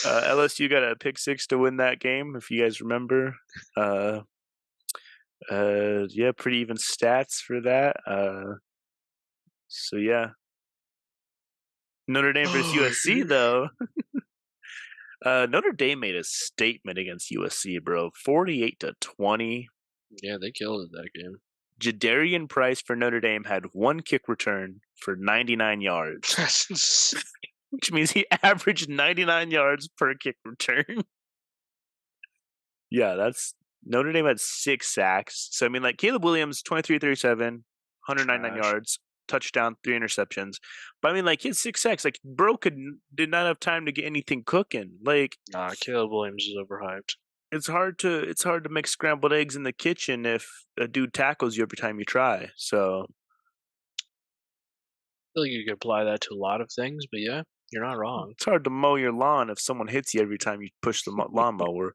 LSU got a pick 6 to win that game, if you guys remember. Yeah, pretty even stats for that. So yeah. Notre Dame versus USC though. Notre Dame made a statement against USC, bro. 48-20. Yeah, they killed it that game. Jadarian Price for Notre Dame had 1 kick return for 99 yards. That's insane. Which means he averaged 99 yards per kick return. Yeah, that's Notre Dame had 6 sacks. So I mean, Caleb Williams, 23-37, 199 yards, touchdown, 3 interceptions. But I mean, he had 6 sacks. Bro did not have time to get anything cooking. Nah, Caleb Williams is overhyped. It's hard to make scrambled eggs in the kitchen if a dude tackles you every time you try. So I feel like you could apply that to a lot of things, but yeah, you're not wrong. It's hard to mow your lawn if someone hits you every time you push the lawnmower.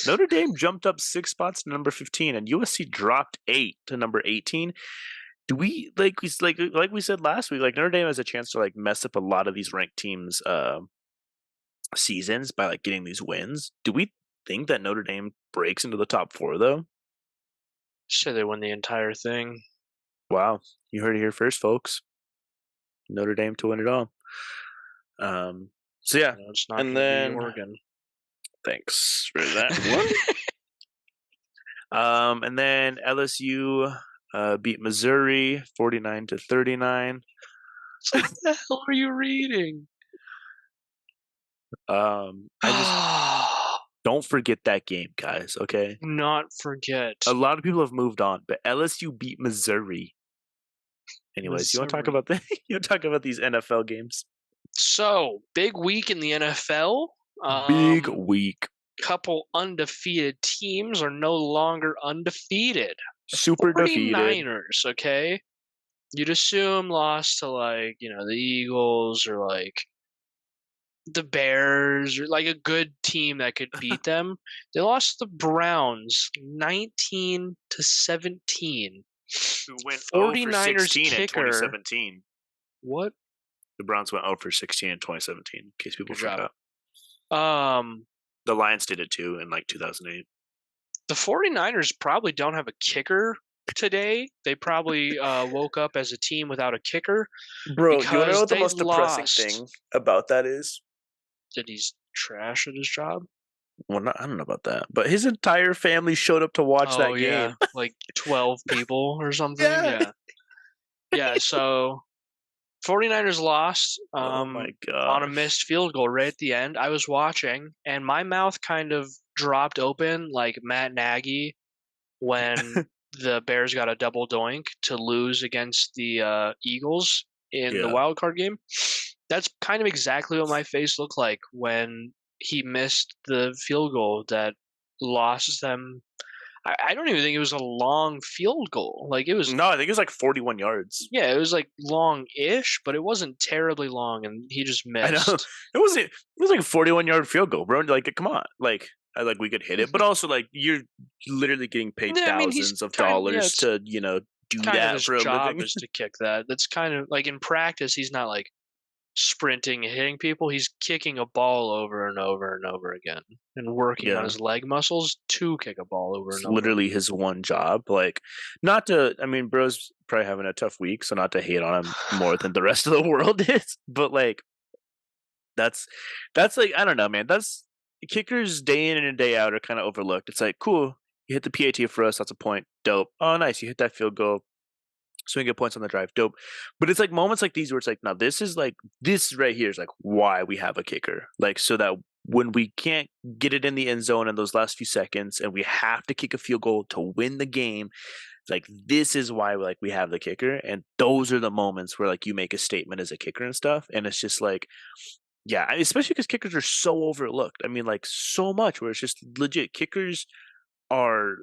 Notre Dame jumped up 6 spots to number 15, and USC dropped 8 to number 18. Do we like we said last week? Notre Dame has a chance to mess up a lot of these ranked teams' seasons by getting these wins. Do we think that Notre Dame breaks into the top 4 though? Say they win the entire thing. Wow, you heard it here first, folks. Notre Dame to win it all. So yeah, it's not and then Oregon. Thanks for that one. And then LSU beat Missouri 49-39. What the hell are you reading? I just don't forget that game, guys. Okay, not forget. A lot of people have moved on, but LSU beat Missouri. Anyways, you want to talk about these NFL games? So big week in the NFL. Big week. Couple undefeated teams are no longer undefeated. Super 49ers, okay? You'd assume lost to the Eagles or the Bears or a good team that could beat them. They lost to the Browns 19-17. Who went 49ers kicker in 2017. What? The Browns went 0-16 in 2017, in case people forgot. The Lions did it too in 2008. The 49ers probably don't have a kicker today. They probably woke up as a team without a kicker. Bro, you know what the most depressing thing about that is? That he's trash at his job? Well, I don't know about that. But his entire family showed up to watch that game. 12 people or something? Yeah. Yeah, so 49ers lost oh my God. On a missed field goal right at the end. I was watching, and my mouth kind of dropped open like Matt Nagy when the Bears got a double doink to lose against the Eagles in the wild card game. That's kind of exactly what my face looked like when he missed the field goal that lost them. I don't even think it was a long field goal. Like it was. No, I think it was like 41 yards. Yeah, it was like long-ish, but it wasn't terribly long, and he just I know missed. it was like a 41-yard field goal, bro. Like, come on, like we could hit it, but also like you're literally getting paid Yeah, I mean, he's thousands of kind. Yeah, dollars it's to do kind of that his for a job living. is to kick that. That's kind of like in practice, he's not like sprinting and hitting people. He's kicking a ball over and over and over again and working on Yeah, his leg muscles to kick a ball over it's and over. literally his one job. Like, not to, I mean, bro's probably having a tough week, so not to hate on him more than the rest of the world is, but like that's like I don't know, man. That's kickers day in and day out are kind of overlooked. It's like cool, you hit the PAT for us. That's a point. Dope. Oh, nice. You hit that field goal. So we get points on the drive. Dope. But it's like moments like these where it's like, now this right here is like why we have a kicker. Like so that when we can't get it in the end zone in those last few seconds and we have to kick a field goal to win the game, like this is why like we have the kicker. And those are the moments where like you make a statement as a kicker and stuff. And it's just like, yeah, especially because kickers are so overlooked. I mean, like so much where it's just legit kickers are,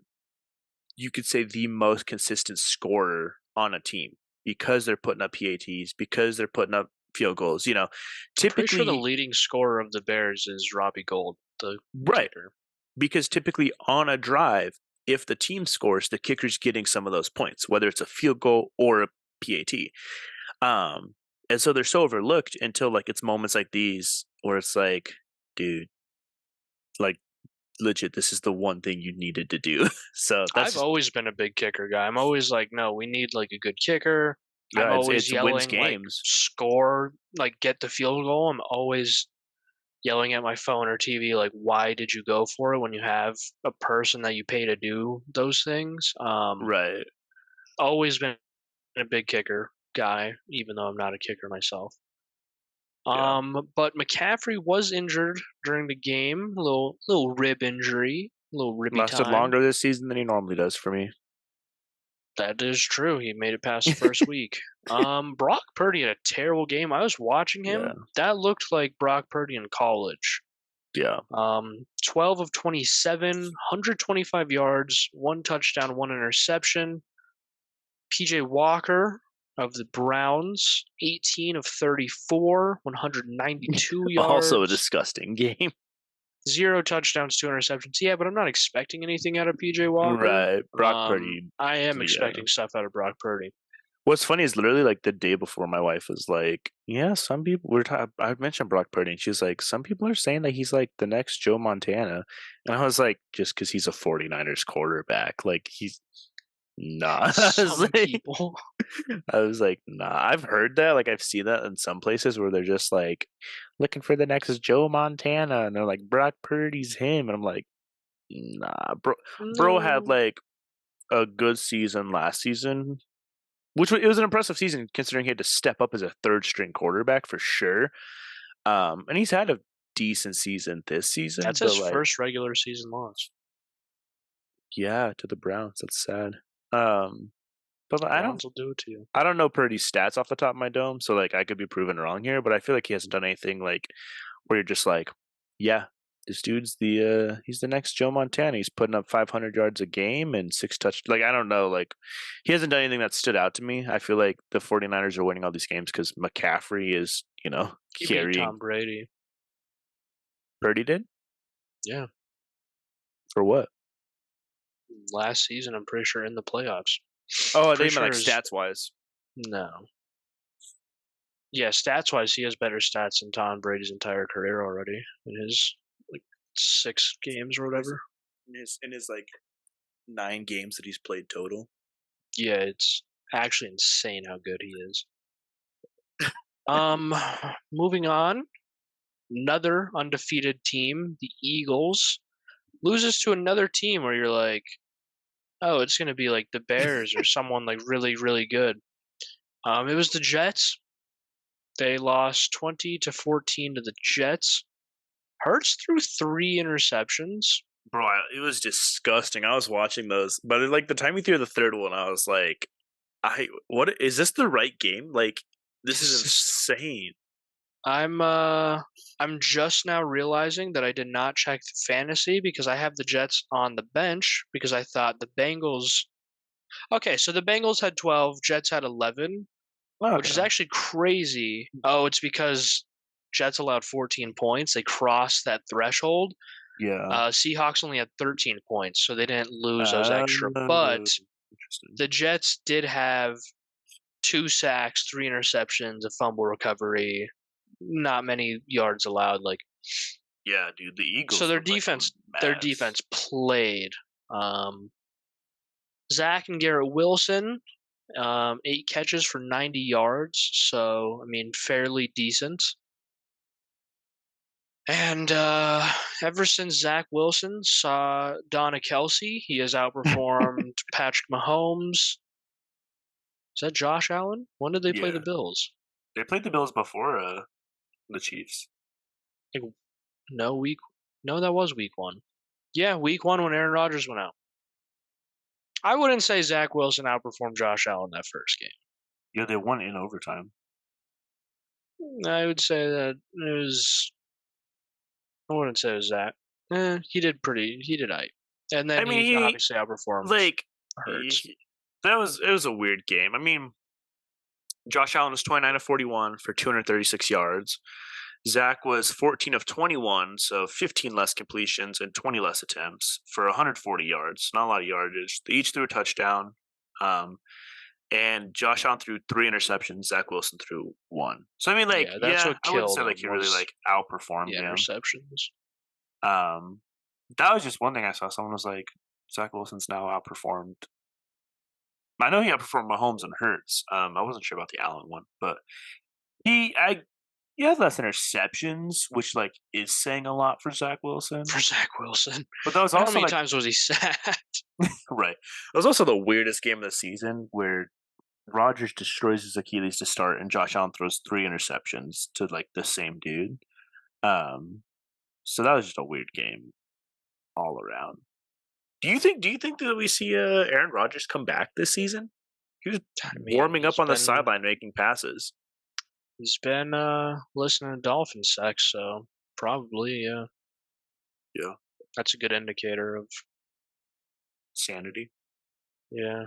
you could say, the most consistent scorer on a team because they're putting up PATs, because they're putting up field goals. Pretty sure the Typically, leading scorer of the Bears is Robbie Gold, the right? kicker. Because typically on a drive, if the team scores, the kicker's getting some of those points, whether it's a field goal or a PAT. And so they're so overlooked until like it's moments like these where it's like, dude, like legit, this is the one thing you needed to do. So that's I've just, always been a big kicker guy. I'm always like, no, we need like a good kicker. I'm yeah, always it's wins yelling like games. score, like get the field goal. I'm always yelling at my phone or TV like, why did you go for it when you have a person that you pay to do those things? Right. Always been a big kicker guy, even though I'm not a kicker myself. Yeah. But McCaffrey was injured during the game, a little rib injury, a little ribby Lasted time. longer this season than he normally does for me. That is true. He made it past the first week. Brock Purdy had a terrible game. I was watching Yeah. him. That looked like Brock Purdy in college. Yeah. 12 of 27, 125 yards, 1 touchdown, 1 interception. PJ Walker of the Browns, 18 of 34, 192 yards. Also a disgusting game. 0 touchdowns, 2 interceptions. Yeah, but I'm not expecting anything out of PJ Walker. Right. Brock Purdy. I am Yeah. expecting stuff out of Brock Purdy. What's funny is literally like the day before my wife was like, yeah, some people I mentioned Brock Purdy and she was like, some people are saying that he's like the next Joe Montana. And I was like, just because he's a 49ers quarterback, like he's nah. Some people. I was like, nah. I've heard that. Like I've seen that in some places where they're just like looking for the next Joe Montana and they're like, Brock Purdy's him. And I'm like, nah, bro had like a good season last season. It was an impressive season considering he had to step up as a third string quarterback for sure. And he's had a decent season this season. That's his first regular season loss. Yeah, to the Browns. That's sad. But Browns will do it to you. I don't know Purdy's stats off the top of my dome, so like I could be proven wrong here, but I feel like he hasn't done anything like where you're just like, yeah, this dude's he's the next Joe Montana. He's putting up 500 yards a game and 6 touch. Like I don't know, like he hasn't done anything that stood out to me. I feel like the 49ers are winning all these games because McCaffrey is, He carrying. beat Tom Brady. Purdy did? Yeah. For what? Last season, I'm pretty sure in the playoffs. Oh, they meant like stats wise. No. Yeah, stats wise, he has better stats than Tom Brady's entire career already in his like 6 games or whatever. In his like 9 games that he's played total. Yeah, it's actually insane how good he is. Moving on, another undefeated team, the Eagles, loses to another team where you're like, oh, it's going to be like the Bears or someone like really, really good. It was the Jets. They lost 20-14 to the Jets. Hurts threw 3 interceptions. Bro, it was disgusting. I was watching those, but like the time he threw the third one, I was like, what is this the right game? Like, this is insane. I'm just now realizing that I did not check fantasy because I have the Jets on the bench because I thought the Bengals. Okay, so the Bengals had 12, Jets had 11, which is Okay. actually crazy. Oh, it's because Jets allowed 14 points. They crossed that threshold. Yeah. Seahawks only had 13 points, so they didn't lose those extra. But Interesting. the Jets did have 2 sacks, 3 interceptions, a fumble recovery, not many yards allowed. Like, Yeah, dude, the Eagles. so their look like a defense mess. played. Zach and Garrett Wilson, 8 catches for 90 yards. So, I mean, fairly decent. And ever since Zach Wilson saw Donna Kelsey, he has outperformed Patrick Mahomes. Is that Josh Allen? When did they play the Yeah. Bills? They played the Bills before the Chiefs. Like, no, that was week 1. Yeah, week 1 when Aaron Rodgers went out. I wouldn't say Zach Wilson outperformed Josh Allen that first game. Yeah, they won in overtime. I would say that it was. I wouldn't say it was that. He did aight. And then I mean, he obviously outperformed Hurts. It was a weird game. I mean, Josh Allen was 29 of 41 for 236 yards. Zach was 14 of 21, so 15 less completions and 20 less attempts for 140 yards. Not a lot of yardage. They each threw a touchdown. And Josh Allen threw 3 interceptions. Zach Wilson threw 1. So I mean, like, that's what I wouldn't killed say like he really like outperformed him. Interceptions. That was just one thing I saw. Someone was like, Zach Wilson's now outperformed. I know he outperformed Mahomes and Hurts. I wasn't sure about the Allen one, but he had less interceptions, which like is saying a lot for Zach Wilson. But that was also how many times was he sacked? Right. It was also the weirdest game of the season where Rodgers destroys his Achilles to start, and Josh Allen throws 3 interceptions to like the same dude. So that was just a weird game all around. Do you think that we see Aaron Rodgers come back this season? He was warming up on the sideline making passes. He's been listening to Dolphin sex, so probably, yeah. Yeah. That's a good indicator of sanity. Yeah.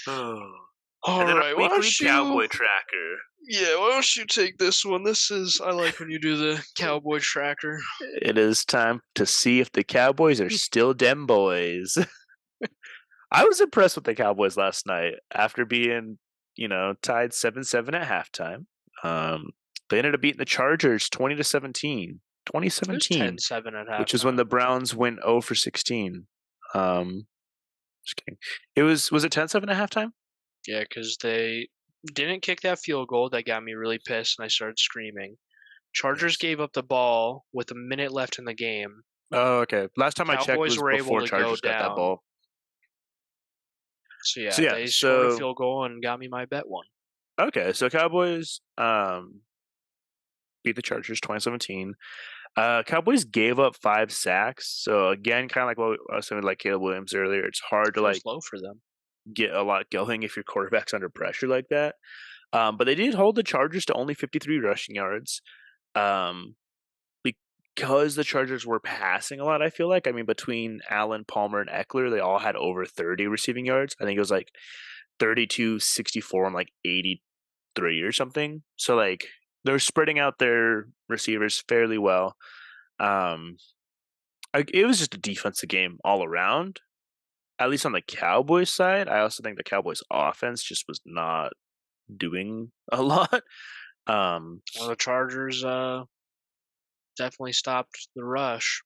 All right, weekly Cowboy tracker. Yeah, why don't you take this one? I like when you do the Cowboy tracker. It is time to see if the Cowboys are still dem boys. I was impressed with the Cowboys last night after being, tied 7-7 at halftime. They ended up beating the Chargers 20-17. 2017, 10-7 at halftime, which is when the Browns went 0 for 16. Just kidding. Was it 10-7 at halftime? Yeah, because they didn't kick that field goal. That got me really pissed, and I started screaming. Chargers gave up the ball with a minute left in the game. Oh, okay. Last time I checked was before Chargers got that ball. So they scored a field goal and got me my bet one. Okay, so Cowboys beat the Chargers 2017. Cowboys gave up 5 sacks. So again, kind of like what I was saying with like Caleb Williams earlier, it's hard to like low for them. Get a lot going if your quarterback's under pressure like that. But they did hold the Chargers to only 53 rushing yards. Because the Chargers were passing a lot, I feel like. I mean, between Allen, Palmer, and Eckler, they all had over 30 receiving yards. I think it was like 32, 64, and like 83 or something. So like they're spreading out their receivers fairly well. It was just a defensive game all around. At least on the Cowboys side, I also think the Cowboys offense just was not doing a lot. Well, the Chargers definitely stopped the rush.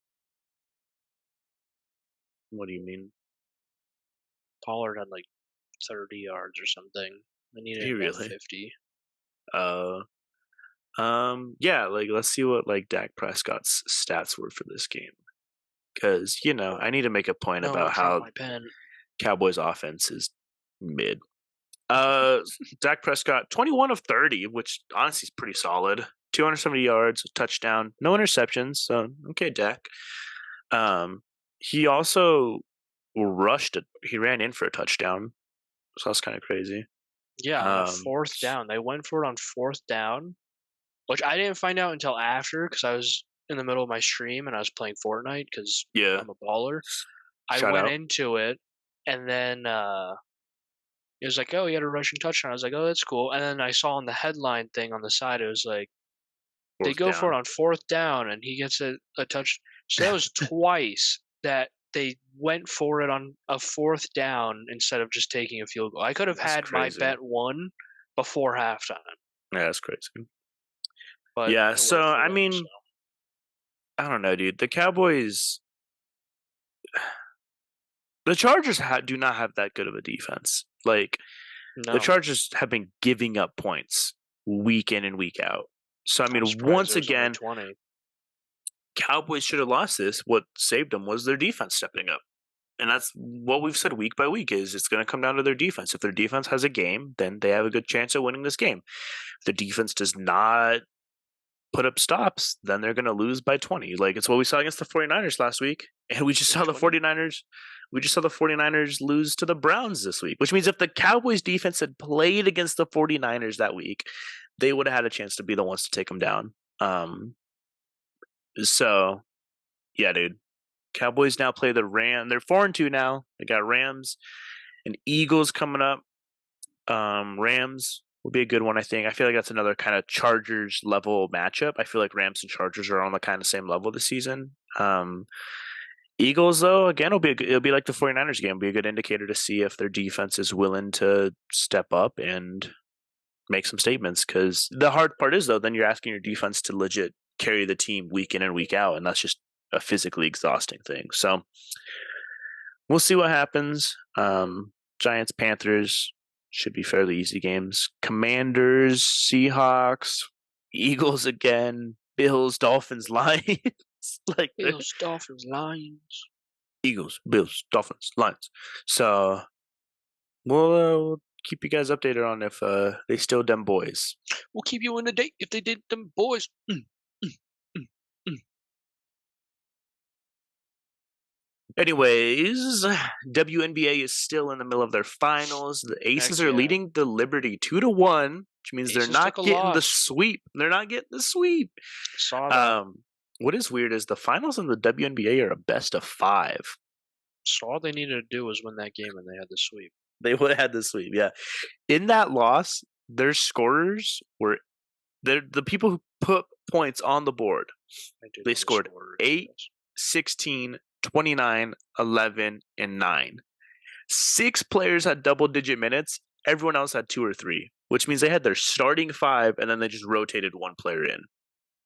What do you mean? Pollard had like 30 yards or something. I needed really? 50. Yeah, like let's see what like Dak Prescott's stats were for this game. Because, I need to make a point about how Cowboys offense is mid. Dak Prescott, 21 of 30, which honestly is pretty solid. 270 yards, a touchdown, no interceptions. So, okay, Dak. He also he ran in for a touchdown. So that's kind of crazy. Yeah, on a fourth down. They went for it on fourth down, which I didn't find out until after because I was in the middle of my stream and I was playing Fortnite because Yeah. I'm a baller. I Shout went out. into it, and then it was like, oh, he had a rushing touchdown. I was like, oh, that's cool. And then I saw on the headline thing on the side, it was like, they go for it on fourth down, and he gets a touch. So that was twice that they went for it on a fourth down instead of just taking a field goal. I could have had my bet won before halftime. Yeah, that's crazy. But yeah, so I them, mean, I don't know, dude. The Cowboys, the Chargers do not have that good of a defense. Like, the Chargers have been giving up points week in and week out. So, I mean, once again, Cowboys should have lost this. What saved them was their defense stepping up. And that's what we've said week by week is it's going to come down to their defense. If their defense has a game, then they have a good chance of winning this game. If the defense does not put up stops, then they're going to lose by 20. Like, it's what we saw against the 49ers last week. And we just saw the 49ers lose to the Browns this week, which means if the Cowboys defense had played against the 49ers that week, they would have had a chance to be the ones to take them down. So, yeah, dude. Cowboys now play the Rams. They're 4-2 now. They got Rams and Eagles coming up. Rams will be a good one, I think. I feel like that's another kind of Chargers level matchup. I feel like Rams and Chargers are on the kind of same level this season. Eagles, though, again, it'll be like the 49ers game. It'll be a good indicator to see if their defense is willing to step up and make some statements. Because the hard part is, though, then you're asking your defense to legit carry the team week in and week out, and that's just a physically exhausting thing. So we'll see what happens. Giants, Panthers should be fairly easy games. Commanders, Seahawks, Eagles again, Bills, Dolphins, Lions. Like Bills, Dolphins, Lions. Eagles, Bills, Dolphins, Lions. So we'll keep you guys updated on if they still them boys. We'll keep you in the date if they did them boys. Anyways, WNBA is still in the middle of their finals. The Aces are leading the Liberty 2-1, which means they're not getting the sweep. They're not getting the sweep. Saw that. What is weird is the finals in the WNBA are a best of 5. So all they needed to do was win that game, and they had the sweep. They would have had the sweep, yeah. In that loss, their scorers were the people who put points on the board. They scored 8, 16, 29, 11, and 9. 6 players had double-digit minutes. Everyone else had 2 or 3, which means they had their starting 5, and then they just rotated 1 player in.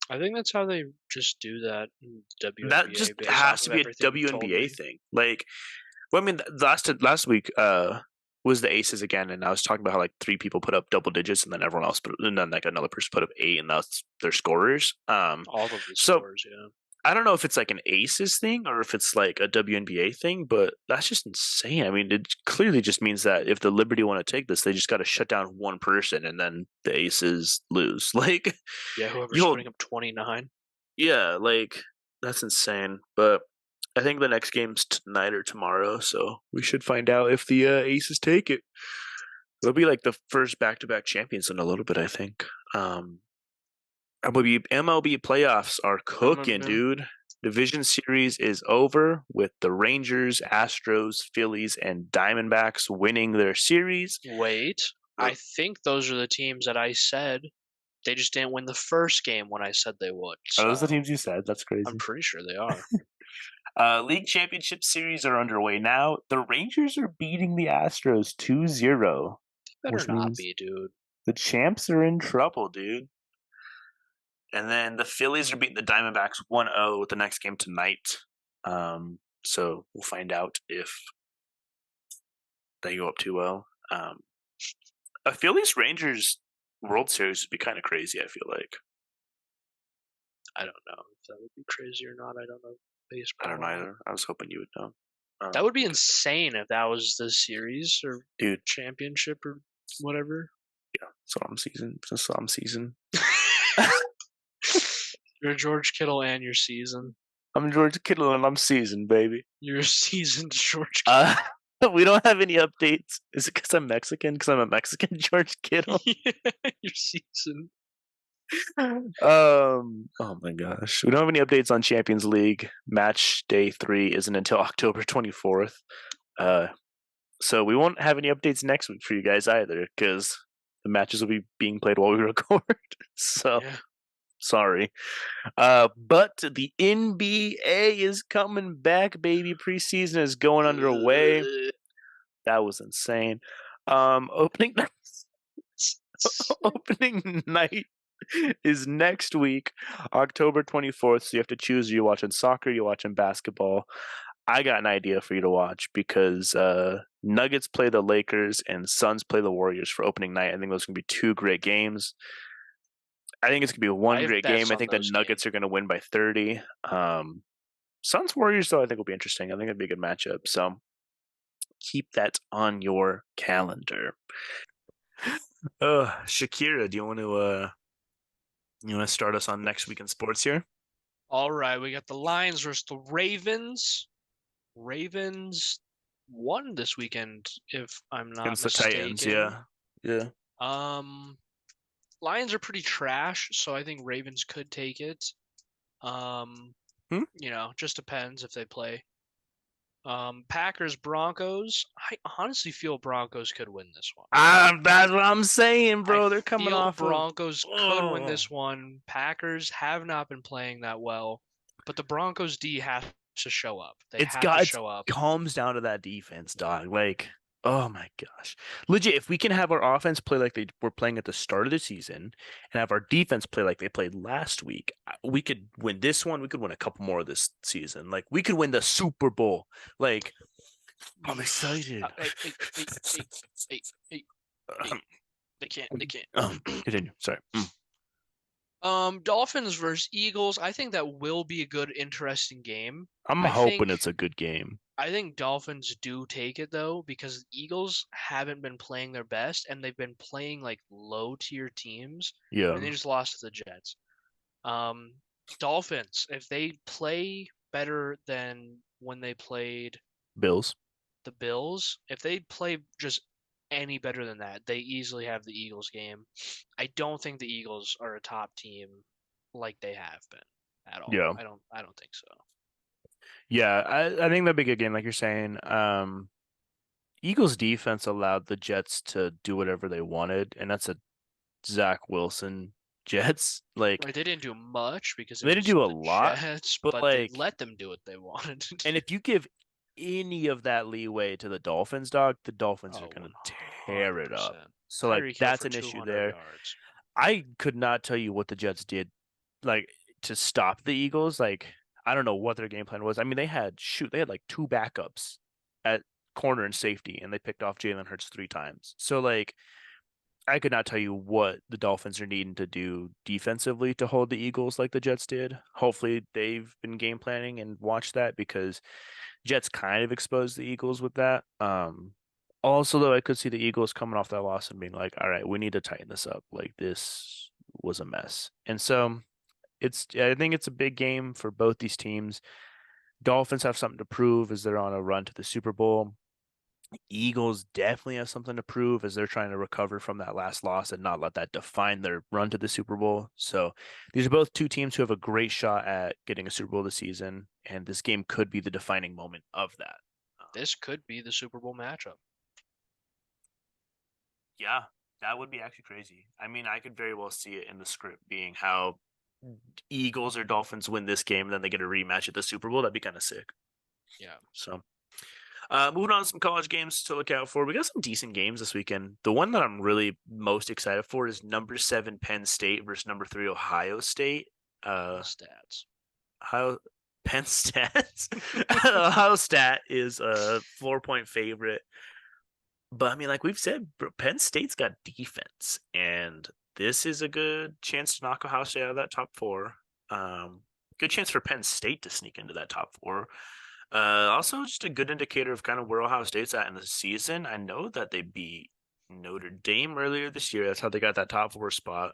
I think that's how they just do that in WNBA. That just has to be a WNBA thing. Like, well, I mean, last week was the Aces again, and I was talking about how like 3 people put up double digits, and then everyone else and then like another person put up 8, and that's their scorers. All of the scorers, yeah. I don't know if it's like an Aces thing or if it's like a WNBA thing, but that's just insane. I mean, it clearly just means that if the Liberty want to take this, they just got to shut down 1 person and then the Aces lose. Like, yeah, whoever's putting up 29. Yeah, like, that's insane. But I think the next game's tonight or tomorrow, so we should find out if the Aces take it. They'll be like the first back-to-back champions in a little bit, I think. MLB playoffs are cooking, dude. Division series is over with the Rangers, Astros, Phillies, and Diamondbacks winning their series. Wait, I think those are the teams that I said. They just didn't win the first game when I said they would. So are those the teams you said? That's crazy. I'm pretty sure they are. League championship series are underway now. The Rangers are beating the Astros 2-0. They better not be, dude. The champs are in trouble, dude. And then the Phillies are beating the Diamondbacks 1-0 with the next game tonight. So we'll find out if they go up 2-0. A Phillies-Rangers World Series would be kind of crazy, I feel like. I don't know if that would be crazy or not. I don't know baseball. I don't know either. I was hoping you would know. That would be insane if that was the series or championship or whatever. Yeah, Psalm season. You're George Kittle and your season. I'm George Kittle and I'm seasoned, baby. You're seasoned George Kittle. We don't have any updates. Is it because I'm Mexican? Because I'm a Mexican George Kittle? Your season. Oh my gosh. We don't have any updates on Champions League. Match day 3 isn't until October 24th. So we won't have any updates next week for you guys either, because the matches will be being played while we record. So sorry. But the NBA is coming back, baby. Preseason is going underway. That was insane. Opening night is next week, October 24th. So you have to choose. You're watching soccer, you're watching basketball. I got an idea for you to watch because Nuggets play the Lakers and Suns play the Warriors for opening night. I think those are going to be 2 great games. I think it's going to be one great game. I think the Nuggets are going to win by 30. Suns Warriors, though, I think will be interesting. I think it'd be a good matchup. So keep that on your calendar. Shakira, do you want to start us on next week in sports here? All right, we got the Lions versus the Ravens. Ravens won this weekend, if I'm not Against mistaken. the Titans, yeah. Lions are pretty trash, so I think Ravens could take it. Just depends if they play. Packers Broncos. I honestly feel Broncos could win this one. That's what I'm saying, bro. They're coming off. Broncos could win this one. Packers have not been playing that well, but the Broncos D has to show up. They have to show up. It comes down to that defense, dog. Like, oh my gosh, legit. If we can have our offense play like they were playing at the start of the season, and have our defense play like they played last week, we could win this one. We could win a couple more this season. Like, we could win the Super Bowl. Like, I'm excited. They can't. Continue. Sorry. Dolphins versus Eagles. I think that will be a good, interesting game. I'm hoping it's a good game. I think Dolphins do take it, though, because the Eagles haven't been playing their best, and they've been playing like low-tier teams. Yeah. And they just lost to the Jets. Dolphins, if they play better than when they played the Bills, if they play just any better than that, they easily have the Eagles game. I don't think the Eagles are a top team like they have been at all. Yeah. I don't think so. Yeah, I think that'd be a good game, like you're saying. Eagles defense allowed the Jets to do whatever they wanted, and that's a Zach Wilson Jets. Like, they didn't do much because they didn't do a lot, Jets, but like, they let them do what they wanted. And if you give any of that leeway to the Dolphins, dog, the Dolphins are gonna tear it up. So like, that's an issue there. Yards. I could not tell you what the Jets did, like, to stop the Eagles. Like, I don't know what their game plan was. I mean, they had like 2 backups at corner and safety, and they picked off Jalen Hurts 3 times. So like, I could not tell you what the Dolphins are needing to do defensively to hold the Eagles like the Jets did. Hopefully they've been game planning and watched that, because Jets kind of exposed the Eagles with that. Also, though, I could see the Eagles coming off that loss and being like, all right, we need to tighten this up. Like, this was a mess. And so I think it's a big game for both these teams. Dolphins have something to prove as they're on a run to the Super Bowl. Eagles definitely have something to prove as they're trying to recover from that last loss and not let that define their run to the Super Bowl. So these are both 2 teams who have a great shot at getting a Super Bowl this season, and this game could be the defining moment of that. This could be the Super Bowl matchup. Yeah, that would be actually crazy. I mean, I could very well see it in the script being how Eagles or Dolphins win this game, and then they get a rematch at the Super Bowl. That'd be kind of sick. Yeah. So moving on to some college games to look out for. We got some decent games this weekend. The one that I'm really most excited for is number 7 Penn State versus number 3 Ohio State. Stats. Penn Stats. Ohio State is a 4-point favorite. But I mean, like we've said, Penn State's got defense, and this is a good chance to knock Ohio State out of that top 4. Good chance for Penn State to sneak into that top 4. Also, just a good indicator of kind of where Ohio State's at in the season. I know that they beat Notre Dame earlier this year. That's how they got that top 4 spot.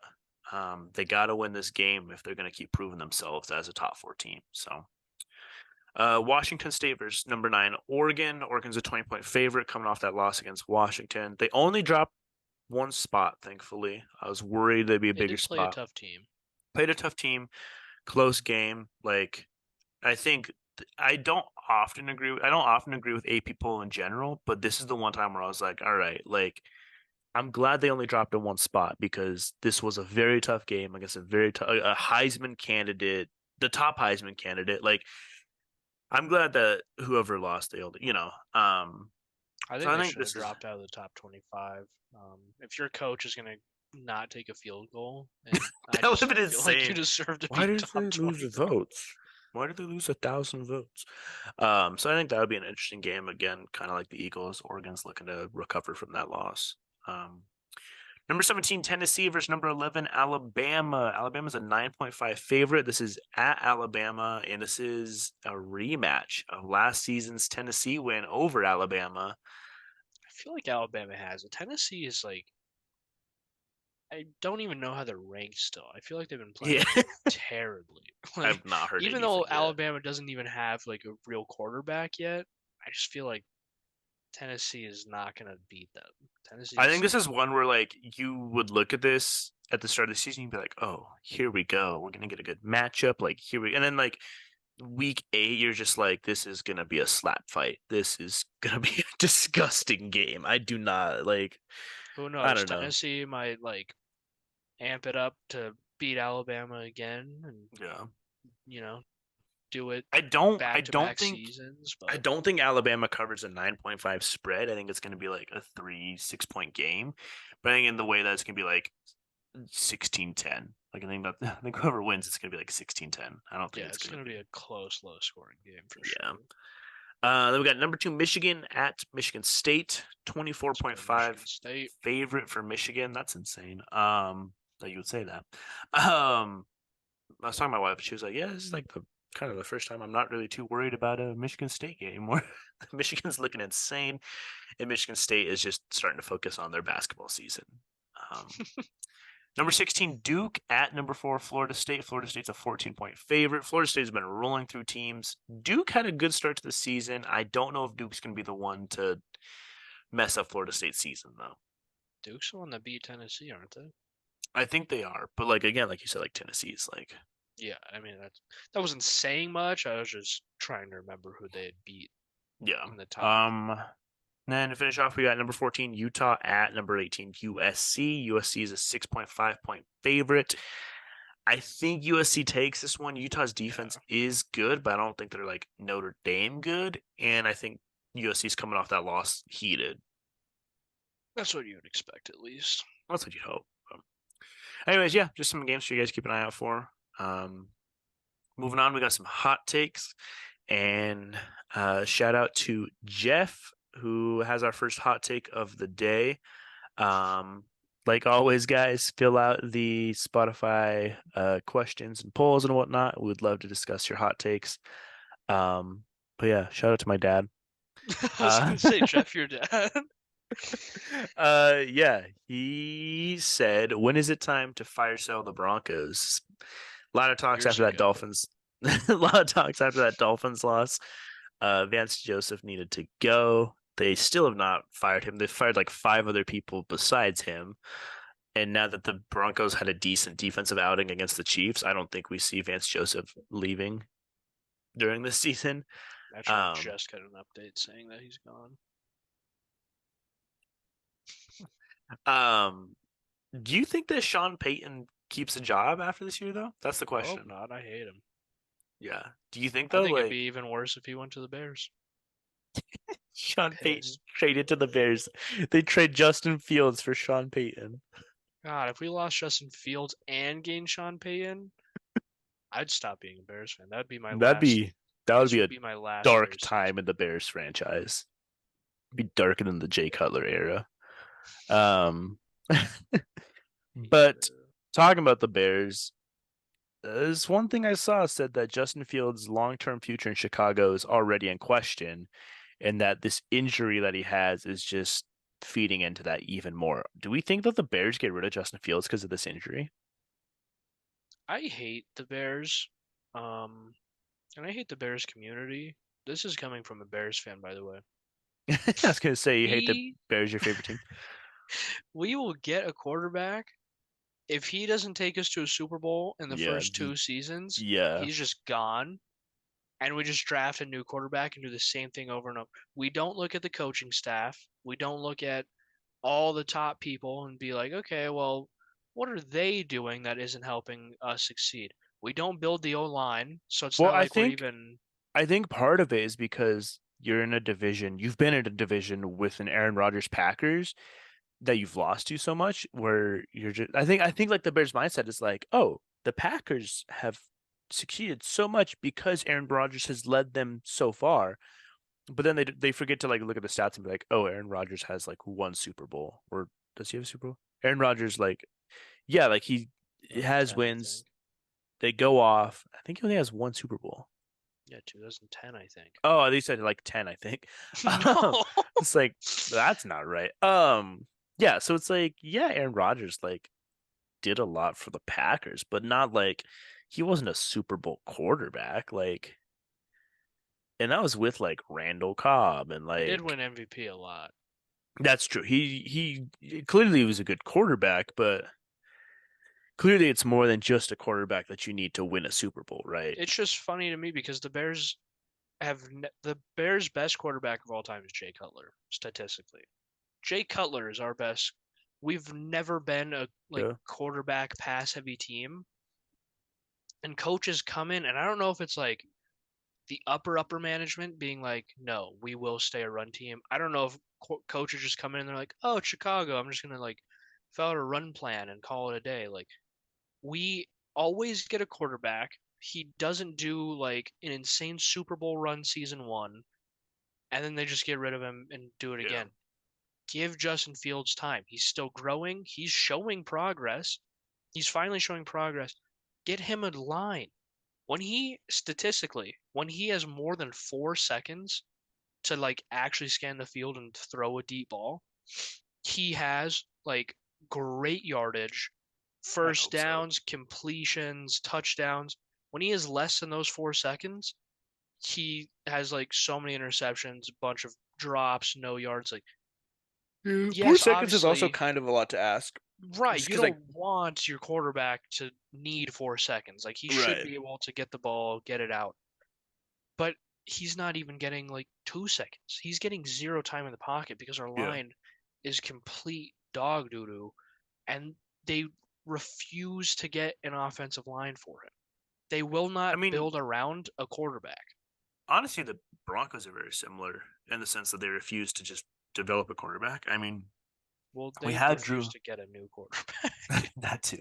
They got to win this game if they're going to keep proving themselves as a top 4 team. So Washington State versus number 9 Oregon. Oregon's a 20-point favorite coming off that loss against Washington. They only dropped one spot, thankfully. I was worried they'd be a They bigger did play a spot. tough team. Played a tough team, close game. Like, I think I don't often agree with AP poll in general, but this is the one time where I was like, all right, like I'm glad they only dropped in one spot because this was a very tough game against a Heisman candidate, the top Heisman candidate. Like, I'm glad that whoever lost, they, I so think I they think should have this is dropped out of the top 25. If your coach is going to not take a field goal, and I that would just have been feel like you insane. deserve to Why be did top they lose the 25. votes? Why did they lose 1,000 votes? So I think that would be an interesting game again, kind of like the Eagles. Oregon's looking to recover from that loss. Number 17, Tennessee versus number 11, Alabama. Alabama's a 9.5 favorite. This is at Alabama, and this is a rematch of last season's Tennessee win over Alabama. I feel like Alabama has it. Tennessee is like, I don't even know how they're ranked still. I feel like they've been playing Yeah, terribly. Like, I've not heard even anything though yet. Alabama doesn't even have like a real quarterback yet, I just feel like Tennessee is not going to beat them. I think this is one where like you would look at this at the start of the season, you'd be like, "Oh, here we go. We're gonna get a good matchup." Like and then like week 8, you're just like, "This is gonna be a slap fight. This is gonna be a disgusting game." I do not like. Who I knows? don't know. Tennessee might like amp it up to beat Alabama again, and Yeah, you know do it I don't. I back to don't back think. seasons. I But don't think Alabama covers a 9.5 spread. I think it's going to be like a 3-6 point game. But I think in the way that it's going to be like 16-10. Like I think whoever wins, it's going to be like 16-10. I don't think yeah, it's it's going going to to be be. a close, low scoring game for Yeah. sure. Then we got number 2 Michigan at Michigan State, Let's go Michigan 24.5 State. favorite for Michigan. That's insane. That you would say that. I was talking to my wife. She was like, "Yeah, this is like the kind of the first time I'm not really too worried about a Michigan State game anymore. Michigan's looking insane, and Michigan State is just starting to focus on their basketball season." Um, Number 16, Duke at number 4, Florida State. Florida State's a 14-point favorite. Florida State's been rolling through teams. Duke had a good start to the season. I don't know if Duke's going to be the one to mess up Florida State's season, though. Duke's the one that beat Tennessee, aren't they? I think they are, but like again, like you said, like Tennessee's like Yeah, I mean that wasn't saying much. I was just trying to remember who they had beat yeah. in the top. Then to finish off, we got number 14, Utah at number 18, USC. USC is a 6.5-point favorite. I think USC takes this one. Utah's defense is good, but I don't think they're like Notre Dame good. And I think USC's coming off that loss heated. That's what you would expect, at least. That's what you hope. Anyways, yeah, just some games for you guys to keep an eye out for. Moving on, we got some hot takes. And shout out to Jeff, who has our first hot take of the day. Like always, guys, fill out the Spotify questions and polls and whatnot. We would love to discuss your hot takes. But yeah, shout out to my dad. I was gonna say, Jeff, your dad. Yeah, he said, "When is it time to fire sell the Broncos?" A lot of talks Years after that ago. Dolphins. A lot of talks after that Dolphins loss. Vance Joseph needed to go. They still have not fired him. They've fired like 5 other people besides him. And now that the Broncos had a decent defensive outing against the Chiefs, I don't think we see Vance Joseph leaving during this season. Actually, I just got an update saying that he's gone. Do you think that Sean Payton keeps a job after this year, though? That's the I hope question. not. I hate him. Yeah. Do you think I though, think like it'd be even worse if he went to the Bears. Sean Payton Pissed. traded to the Bears? They trade Justin Fields for Sean Payton. God, if we lost Justin Fields and gained Sean Payton, I'd stop being a Bears fan. That'd be my last. That would This be would a be my last dark Bears time season. in the Bears franchise. It'd be darker than the Jay Cutler era. But talking about the Bears, there's one thing I saw said that Justin Fields' long-term future in Chicago is already in question, and that this injury that he has is just feeding into that even more. Do we think that the Bears get rid of Justin Fields because of this injury? I hate the Bears. And I hate the Bears community. This is coming from a Bears fan, by the way. I was gonna say you hate the We Bears, your favorite team. we will get a quarterback if he doesn't take us to a Super Bowl in the Yeah, first 2 seasons. yeah. He's just gone, and we just draft a new quarterback and do the same thing over and over. We don't look at the coaching staff. We don't look at all the top people and be like, okay, well, what are they doing that isn't helping us succeed? We don't build the O line, so it's Well, not like we're even. I think part of it is because you're in a division. You've been in a division with an Aaron Rodgers Packers that you've lost to so much, where you're just. I think like the Bears mindset is like, oh, the Packers have succeeded so much because Aaron Rodgers has led them so far. But then they forget to like look at the stats and be like, oh, Aaron Rodgers has like one Super Bowl, or does he have a Super Bowl? Aaron Rodgers, like, yeah, like he has 2010, I wins. think. They go off. I think he only has one Super Bowl. Yeah, 2010, I think. Oh, they said like 10, I think. No. It's like that's not right. Yeah, so it's like, yeah, Aaron Rodgers like did a lot for the Packers, but not like he wasn't a Super Bowl quarterback, like, and that was with like Randall Cobb and He did like win MVP a lot. that's true. He clearly was a good quarterback, but clearly it's more than just a quarterback that you need to win a Super Bowl, right? It's just funny to me because the Bears' best quarterback of all time is Jay Cutler, statistically. Jay Cutler is our best. We've never been a Yeah. quarterback pass heavy team, and coaches come in, and I don't know if it's like the upper management being like, no, we will stay a run team. I don't know if coaches just come in and they're like, oh, Chicago, I'm just gonna like fill out a run plan and call it a day. Like we always get a quarterback. He doesn't do like an insane Super Bowl run season one, and then they just get rid of him and do it Yeah. again. Give Justin Fields time. He's still growing. He's showing progress. He's finally showing progress. Get him a line. When he has more than 4 seconds to like actually scan the field and throw a deep ball, he has like great yardage, I first hope so. downs, completions, touchdowns. When he has less than those 4 seconds, he has like so many interceptions, a bunch of drops, no yards. Like, Yeah, four yes, seconds is also obviously, kind of a lot to ask. right. Just You because, like, don't want your quarterback to need 4 seconds. Like, he should right. be able to get the ball, get it out. But he's not even getting like 2 seconds. He's getting zero time in the pocket because our Yeah. line is complete dog doo doo, and they refuse to get an offensive line for him. They will I not mean, build around a quarterback. honestly, the Broncos are very similar in the sense that they refuse to just develop a quarterback. I mean, Well, we they had refuse Drew to get a new quarterback. that too.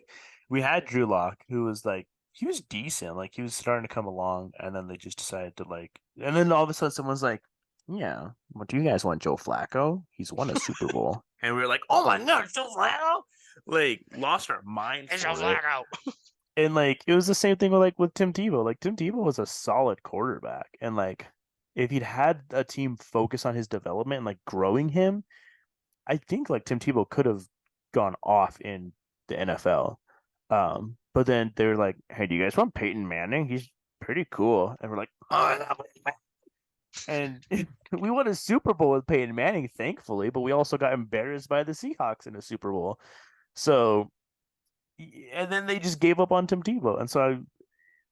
We had Drew Lock, who was like he was decent, like he was starting to come along, and then they just decided to like, and then all of a sudden someone's like, "Yeah, what do you guys want, Joe Flacco? He's won a Super Bowl," and we were like, "Oh my God, Joe Flacco!" Like lost our mind It's a for it. Flacco. And like it was the same thing with like with Tim Tebow. Like Tim Tebow was a solid quarterback, and like if he'd had a team focus on his development and like growing him, I think like Tim Tebow could have gone off in the NFL. But then they were like, "Hey, do you guys want Peyton Manning? He's pretty cool." And we're like, "Oh, no." And we won a Super Bowl with Peyton Manning, thankfully, but we also got embarrassed by the Seahawks in a Super Bowl. So, and then they just gave up on Tim Tebow. And so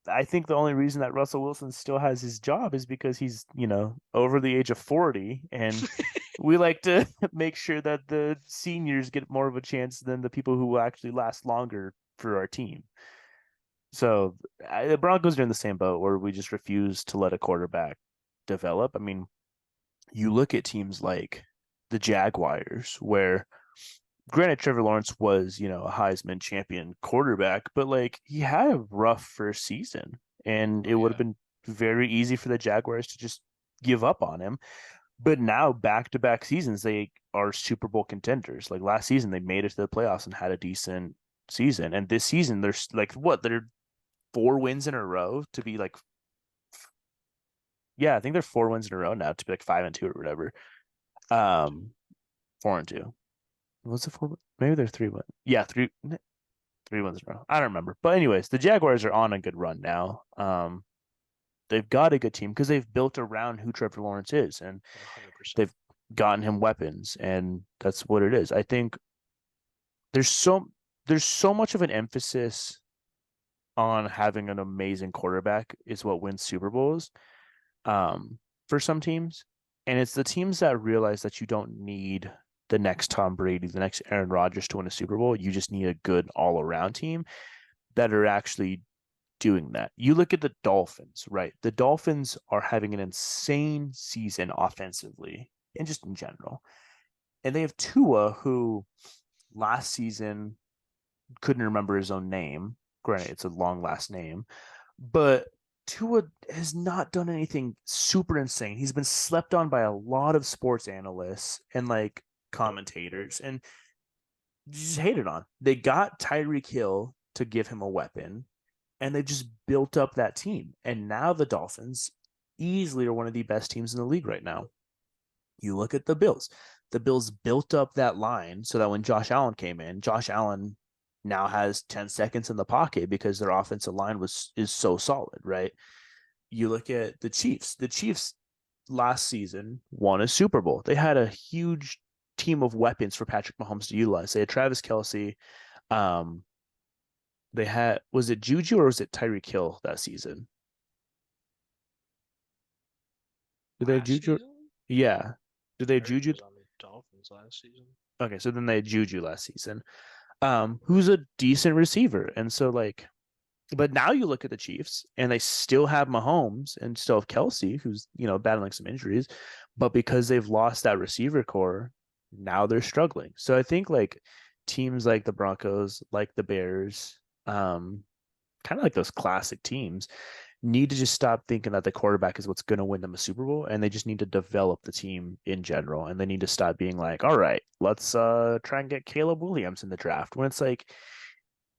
I think the only reason that Russell Wilson still has his job is because he's, over the age of 40. And we like to make sure that the seniors get more of a chance than the people who will actually last longer for our team. So the Broncos are in the same boat where we just refuse to let a quarterback develop. I mean, you look at teams like the Jaguars, where granted Trevor Lawrence was, a Heisman champion quarterback, but like he had a rough first season, and Oh it would have yeah. been very easy for the Jaguars to just give up on him. But now back to back seasons, they are Super Bowl contenders. Like last season, they made it to the playoffs and had a decent season. And this season, there's like what? They're 4 wins in a row to be like, yeah, I think they're 4 wins in a row now to be like 5-2 or whatever. 4-2. Was it 4? Maybe they're 3-1. Yeah, 3 wins in a row. I don't remember. But anyways, the Jaguars are on a good run now. they've got a good team because they've built around who Trevor Lawrence is, and 100%. they've gotten him weapons, and that's what it is. I think there's so much of an emphasis on having an amazing quarterback is what wins Super Bowls for some teams. And it's the teams that realize that you don't need the next Tom Brady, the next Aaron Rodgers to win a Super Bowl. You just need a good all-around team that are actually doing that. You look at the Dolphins, right? The Dolphins are having an insane season offensively and just in general. And they have Tua, who last season couldn't remember his own name. Granted, it's a long last name, but Tua has not done anything super insane. He's been slept on by a lot of sports analysts and like commentators, and just hated on. They got Tyreek Hill to give him a weapon, and they just built up that team. And now the Dolphins easily are one of the best teams in the league right now. You look at the Bills. The Bills built up that line so that when Josh Allen came in, Josh Allen now has 10 seconds in the pocket because their offensive line is so solid, right? You look at the Chiefs. The Chiefs last season won a Super Bowl. They had a huge team of weapons for Patrick Mahomes to utilize. They had Travis Kelce. They had, was it Juju or was it Tyreek Hill that season? Did they have Juju? Season? Yeah. Did they have Juju? Was on the Dolphins last season. Okay, so then they had Juju last season. Who's a decent receiver. And so like, but now you look at the Chiefs and they still have Mahomes and still have Kelce, who's, battling some injuries, but because they've lost that receiver core, now they're struggling. So I think like teams like the Broncos, like the Bears, kind of like those classic teams, need to just stop thinking that the quarterback is what's going to win them a Super Bowl, and they just need to develop the team in general. And they need to stop being like, all right, let's try and get Caleb Williams in the draft. When it's like,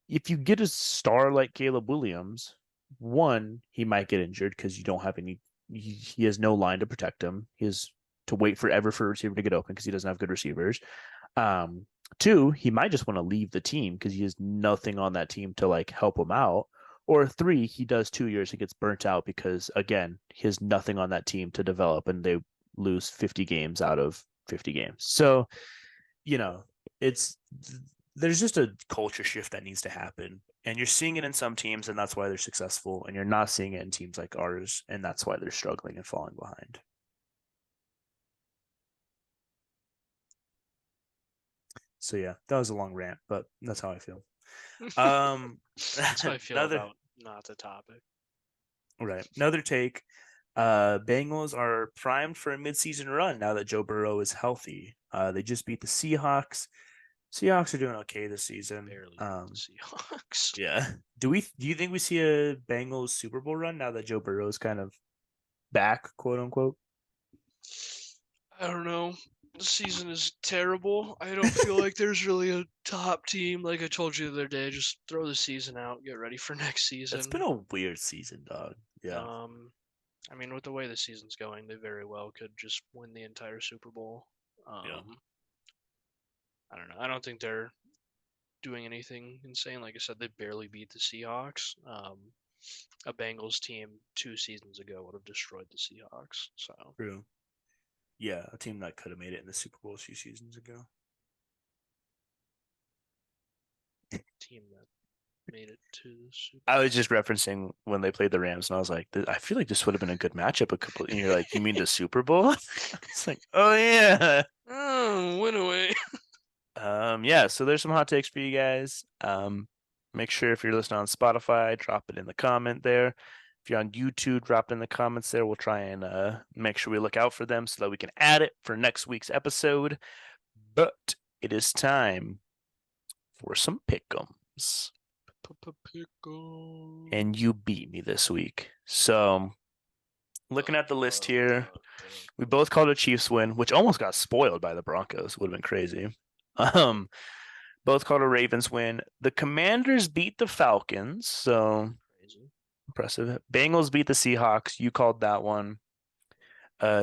if you get a star like Caleb Williams, one, he might get injured because you don't have any. He has no line to protect him. He has to wait forever for a receiver to get open because he doesn't have good receivers. Two, he might just want to leave the team because he has nothing on that team to like help him out. Or three, he does 2 years and gets burnt out because again, he has nothing on that team to develop, and they lose 50 games out of 50 games. So, it's there's just a culture shift that needs to happen, and you're seeing it in some teams, and that's why they're successful, and you're not seeing it in teams like ours, and that's why they're struggling and falling behind. So yeah, that was a long rant, but that's how I feel. That's how I feel about not the topic. Right. Another take. Bengals are primed for a midseason run now that Joe Burrow is healthy. They just beat the Seahawks. Seahawks are doing okay this season. Barely the Seahawks. Yeah. Do you think we see a Bengals Super Bowl run now that Joe Burrow is kind of back, quote unquote? I don't know. The season is terrible. I don't feel like there's really a top team. Like I told you the other day, just throw the season out, get ready for next season. It's been a weird season, dog. Yeah. I mean, with the way the season's going, they very well could just win the entire Super Bowl. Yeah. I don't know. I don't think they're doing anything insane. Like I said, they barely beat the Seahawks. A Bengals team 2 seasons ago would have destroyed the Seahawks. So true. Yeah, a team that could have made it in the Super Bowl 2 seasons ago. Team that made it to the Super Bowl. I was just referencing when they played the Rams, and I was like, I feel like this would have been a good matchup. And you're like, you mean the Super Bowl? It's like, oh yeah. Oh, win away. Yeah, so there's some hot takes for you guys. Make sure if you're listening on Spotify, drop it in the comment there. If you're on YouTube, drop it in the comments there. We'll try and make sure we look out for them so that we can add it for next week's episode. But it is time for some pick'ems. And you beat me this week. So looking at the list here, we both called a Chiefs win, which almost got spoiled by the Broncos. Would have been crazy. Both called a Ravens win. The Commanders beat the Falcons, so crazy. Impressive. Bengals beat the Seahawks. You called that one.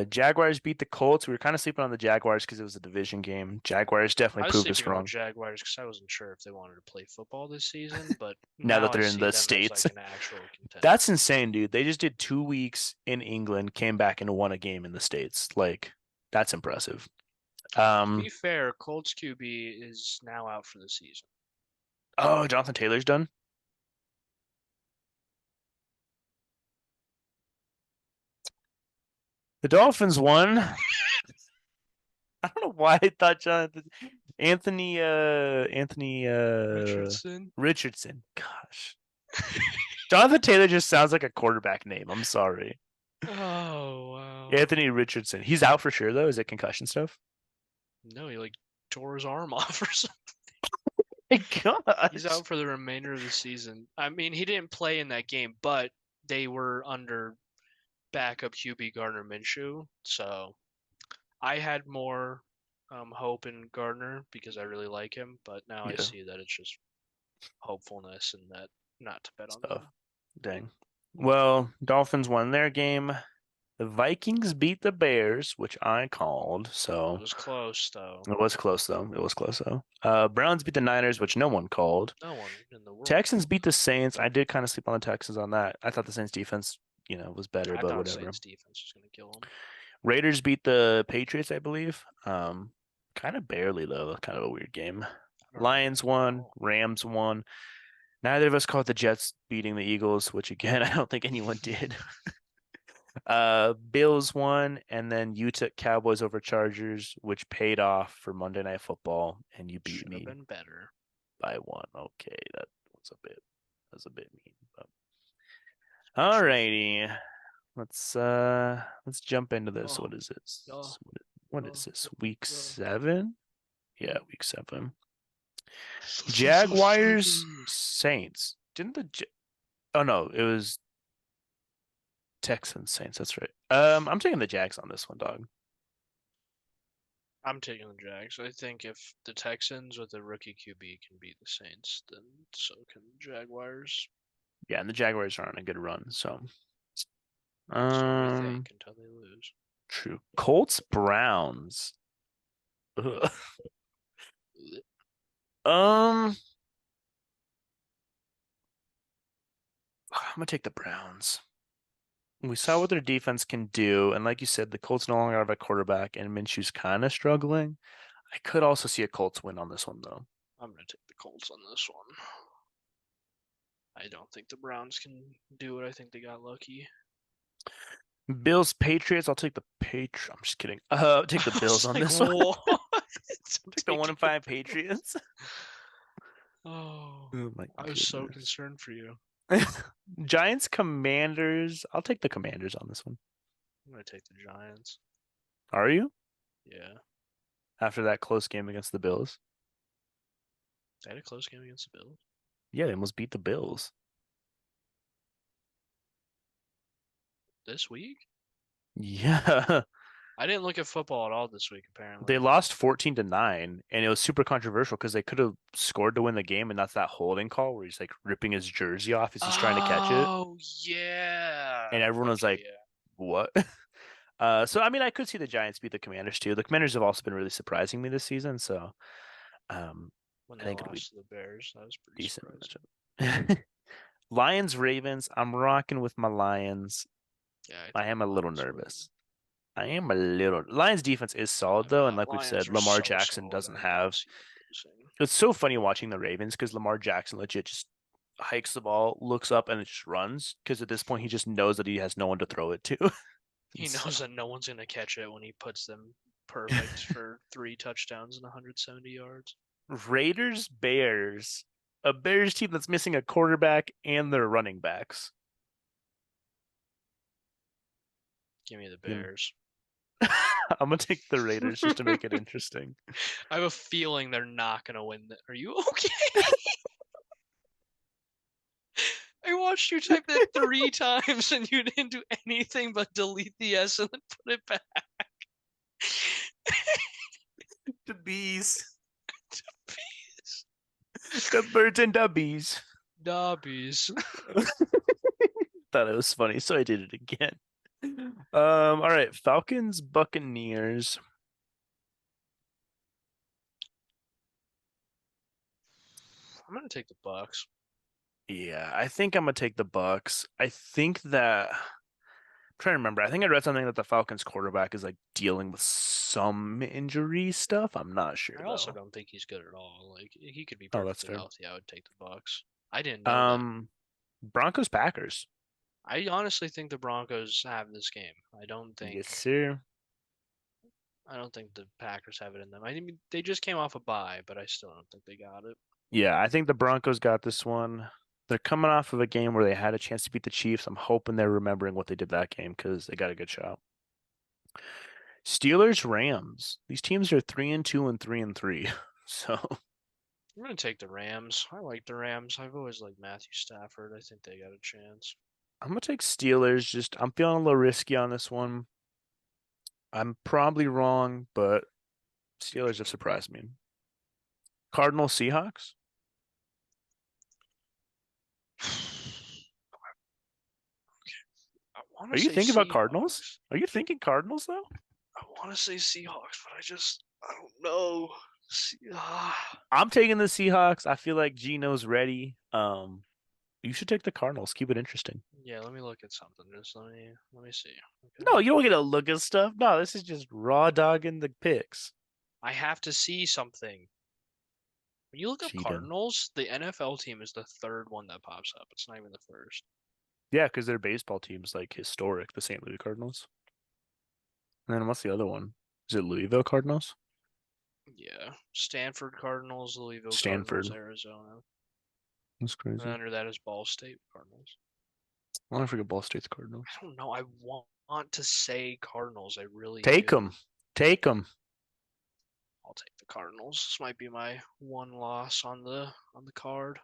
Jaguars beat the Colts. We were kind of sleeping on the Jaguars because it was a division game. Jaguars I definitely was proved us sleeping on the wrong. Jaguars because I wasn't sure if they wanted to play football this season, but Now now that I they're in see the them States. as like an actual contender. That's insane, dude. They just did 2 weeks in England, came back and won a game in the States. Like, that's impressive. To be fair, Colts QB is now out for the season. Oh, Jonathan Taylor's done? The Dolphins won. I don't know why I thought Anthony Richardson. Gosh. Jonathan Taylor just sounds like a quarterback name. I'm sorry. Oh, wow. Anthony Richardson. He's out for sure though. Is it concussion stuff? No, he like tore his arm off or something. My gosh. He's out for the remainder of the season. I mean, he didn't play in that game, but they were under backup QB Gardner Minshew, so I had more hope in Gardner because I really like him, but now I see that it's just hopefulness and that not to bet on them. Dang. Well, Dolphins won their game. The Vikings beat the Bears, which I called. So it was close, though. It was close, though. Browns beat the Niners, which no one called. No one in the world. Texans beat the Saints. I did kind of sleep on the Texans on that. I thought the Saints defense, was better, I but thought whatever. Saints defense was going to kill them. Raiders beat the Patriots, I believe. Kind of barely, though. Kind of a weird game. Lions won. Rams won. Neither of us called the Jets beating the Eagles, which again, I don't think anyone did. Bills won, and then you took Cowboys over Chargers, which paid off for Monday Night Football, and you beat me been better by 1. Okay, that was a bit mean. But... Alrighty, let's jump into this. What is this? What is this? Week 7? Yeah, week 7. Jaguars, Saints. Oh no, it was Texans, Saints. That's right. I'm taking the Jags on this one, dog. I'm taking the Jags. I think if the Texans with a rookie QB can beat the Saints, then so can the Jaguars. Yeah, and the Jaguars are on a good run, so. So we think until they lose. True. Colts, Browns. I'm gonna take the Browns. We saw what their defense can do, and like you said, the Colts no longer have a quarterback, and Minshew's kind of struggling. I could also see a Colts win on this one, though. I'm gonna take the Colts on this one. I don't think the Browns can do it. I think they got lucky. Bills, Patriots. I'll take the Patriots. I'm just kidding. I'll take the Bills on this one. Take the 1-5 Patriots. Oh my! I was so concerned for you. Giants, Commanders. I'll take the Commanders on this one. I'm gonna take the Giants. Are you? Yeah. After that close game against the Bills. They had a close game against the Bills. Yeah, they almost beat the Bills. This week? Yeah. I didn't look at football at all this week, apparently. They lost 14-9, and it was super controversial because they could have scored to win the game, and that's that holding call where he's like ripping his jersey off as he's trying to catch it. Oh, yeah. And everyone was like, what? So, I mean, I could see the Giants beat the Commanders, too. The Commanders have also been really surprising me this season, so when I think it'll be the Bears, that was pretty decent. Lions, Ravens. I'm rocking with my Lions. Yeah, I am a little nervous. Lions defense is solid though, and like we've said, Lamar Jackson doesn't have. It's so funny watching the Ravens because Lamar Jackson legit just hikes the ball, looks up, and it just runs. Because at this point, he just knows that he has no one to throw it to. He knows that no one's gonna catch it when he puts them perfect for 3 touchdowns and 170 yards. Raiders, Bears. A Bears team that's missing a quarterback and their running backs. Give me the Bears. I'm gonna take the Raiders just to make it interesting. I have a feeling they're not gonna win. Are you okay? I watched you type that 3 times and you didn't do anything but delete the S and then put it back. The bees. The bees. The birds and the bees. The bees. Thought it was funny, so I did it again. All right, Falcons, Buccaneers. I'm gonna take the Bucks. Yeah, I think I'm gonna take the Bucks. I think that I'm trying to remember. I think I read something that the Falcons quarterback is like dealing with some injury stuff. I'm not sure I also though. don't think he's good at all. Like he could be Oh, that's perfectly fair. healthy. I would take the Bucks. I didn't know that. Broncos, Packers. I honestly think the Broncos have this game. Yes, sir. I don't think the Packers have it in them. I mean, they just came off a bye, but I still don't think they got it. Yeah, I think the Broncos got this one. They're coming off of a game where they had a chance to beat the Chiefs. I'm hoping they're remembering what they did that game because they got a good shot. Steelers, Rams. These teams are 3-2 and 3-3. So I'm gonna take the Rams. I like the Rams. I've always liked Matthew Stafford. I think they got a chance. I'm gonna take Steelers. Just I'm feeling a little risky on this one. I'm probably wrong, but Steelers have surprised me. Cardinals, Seahawks. I want Are to you say thinking about Cardinals? Seahawks. Are you thinking Cardinals though? I want to say Seahawks, but I don't know. I'm taking the Seahawks. I feel like Gino's ready. You should take the Cardinals. Keep it interesting. Yeah, let me look at something. Just let me see. No, Okay. you don't get to look at stuff. No, this is just raw dogging the picks. I have to see something. When you look up Cheating. Cardinals, the NFL team is the third one that pops up. It's not even the first. Yeah, because their baseball team's like historic, the St. Louis Cardinals. And then what's the other one? Is it Louisville Cardinals? Yeah, Stanford Cardinals, Louisville Cardinals, Stanford. Arizona. That's And crazy. under that is Ball State Cardinals. I want to forget Ball State's Cardinals. I don't know. I want to say Cardinals. I really Take do. them. Take them. I'll take the Cardinals. This might be my one loss on the card.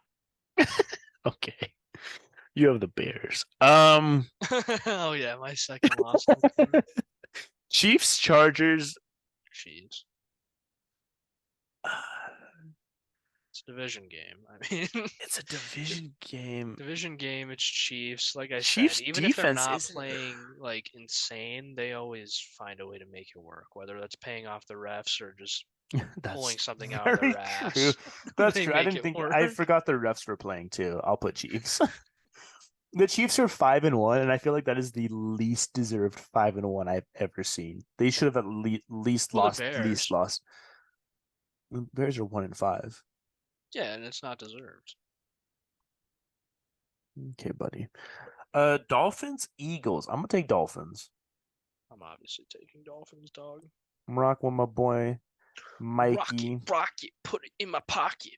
Okay. You have the Bears. Oh yeah, my second loss. Chiefs, Chargers. Jeez. It's a division game. I mean, It's a division game. division game. It's Chiefs. Like I Chiefs said, even if they're defense not isn't. playing like insane, they always find a way to make it work. Whether that's paying off the refs or just pulling That's something out of very their true. ass, That's they true. I make didn't it think work. I forgot the refs were playing too. I'll put Chiefs. The Chiefs are 5-1, and I feel like that is the least deserved 5-1 I've ever seen. They should have at least Well, the lost. Bears. The Bears are 1-5. Yeah, and it's not deserved. Okay, buddy. Dolphins, Eagles. I'm gonna take Dolphins. I'm obviously taking Dolphins, dog. I'm rocking with my boy Mikey. Rocket, put it in my pocket.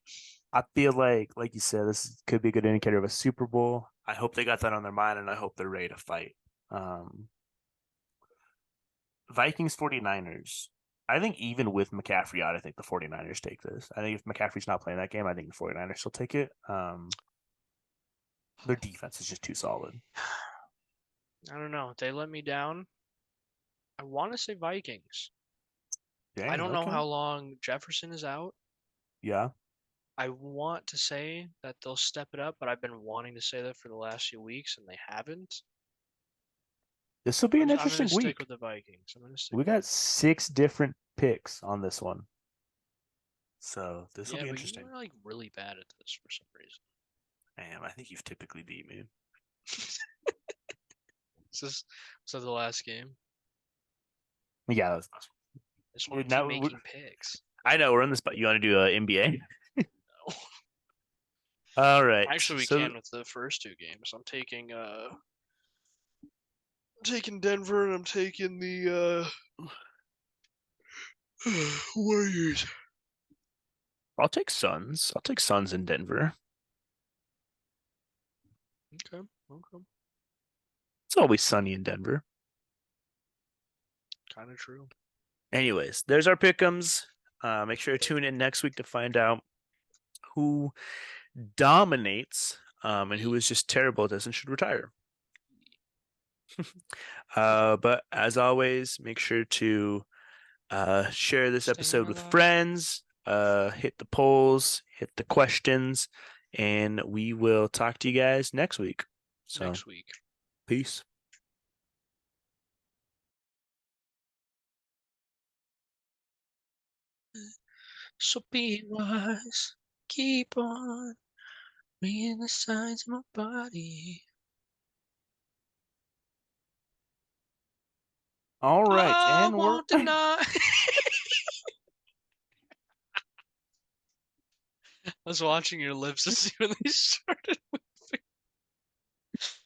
I feel like you said, this could be a good indicator of a Super Bowl. I hope they got that on their mind, and I hope they're ready to fight. Vikings, 49ers. I think even with McCaffrey out, I think the 49ers take this. I think if McCaffrey's not playing that game, I think the 49ers will take it. Their defense is just too solid. I don't know. They let me down. I want to say Vikings. Dang, I don't know okay. how long Jefferson is out. Yeah. I want to say that they'll step it up, but I've been wanting to say that for the last few weeks, and they haven't. This will be an I'm going interesting to stick week. with the Vikings. We got 6 different picks on this one. So this will be interesting. You're like really bad at this for some reason. Damn, I think you've typically beat me. Was that the last game? Yeah, that was I just want to now keep making picks. I know we're in this, but you want to do NBA? No. All right. Actually, we can with the first 2 games. I'm taking Denver, and I'm taking the Warriors. I'll take Suns. I'll take Suns in Denver. Okay. It's always sunny in Denver. Kind of true. Anyways, there's our pick'ems. Make sure to tune in next week to find out who dominates and who is just terrible at this and should retire. But as always, make sure to share this episode with friends, hit the polls, hit the questions, and we will talk to you guys next week. So, Next week. peace. So be wise. Keep on reading the signs of my body. All right, I and we're won't deny. I was watching your lips to see when they started.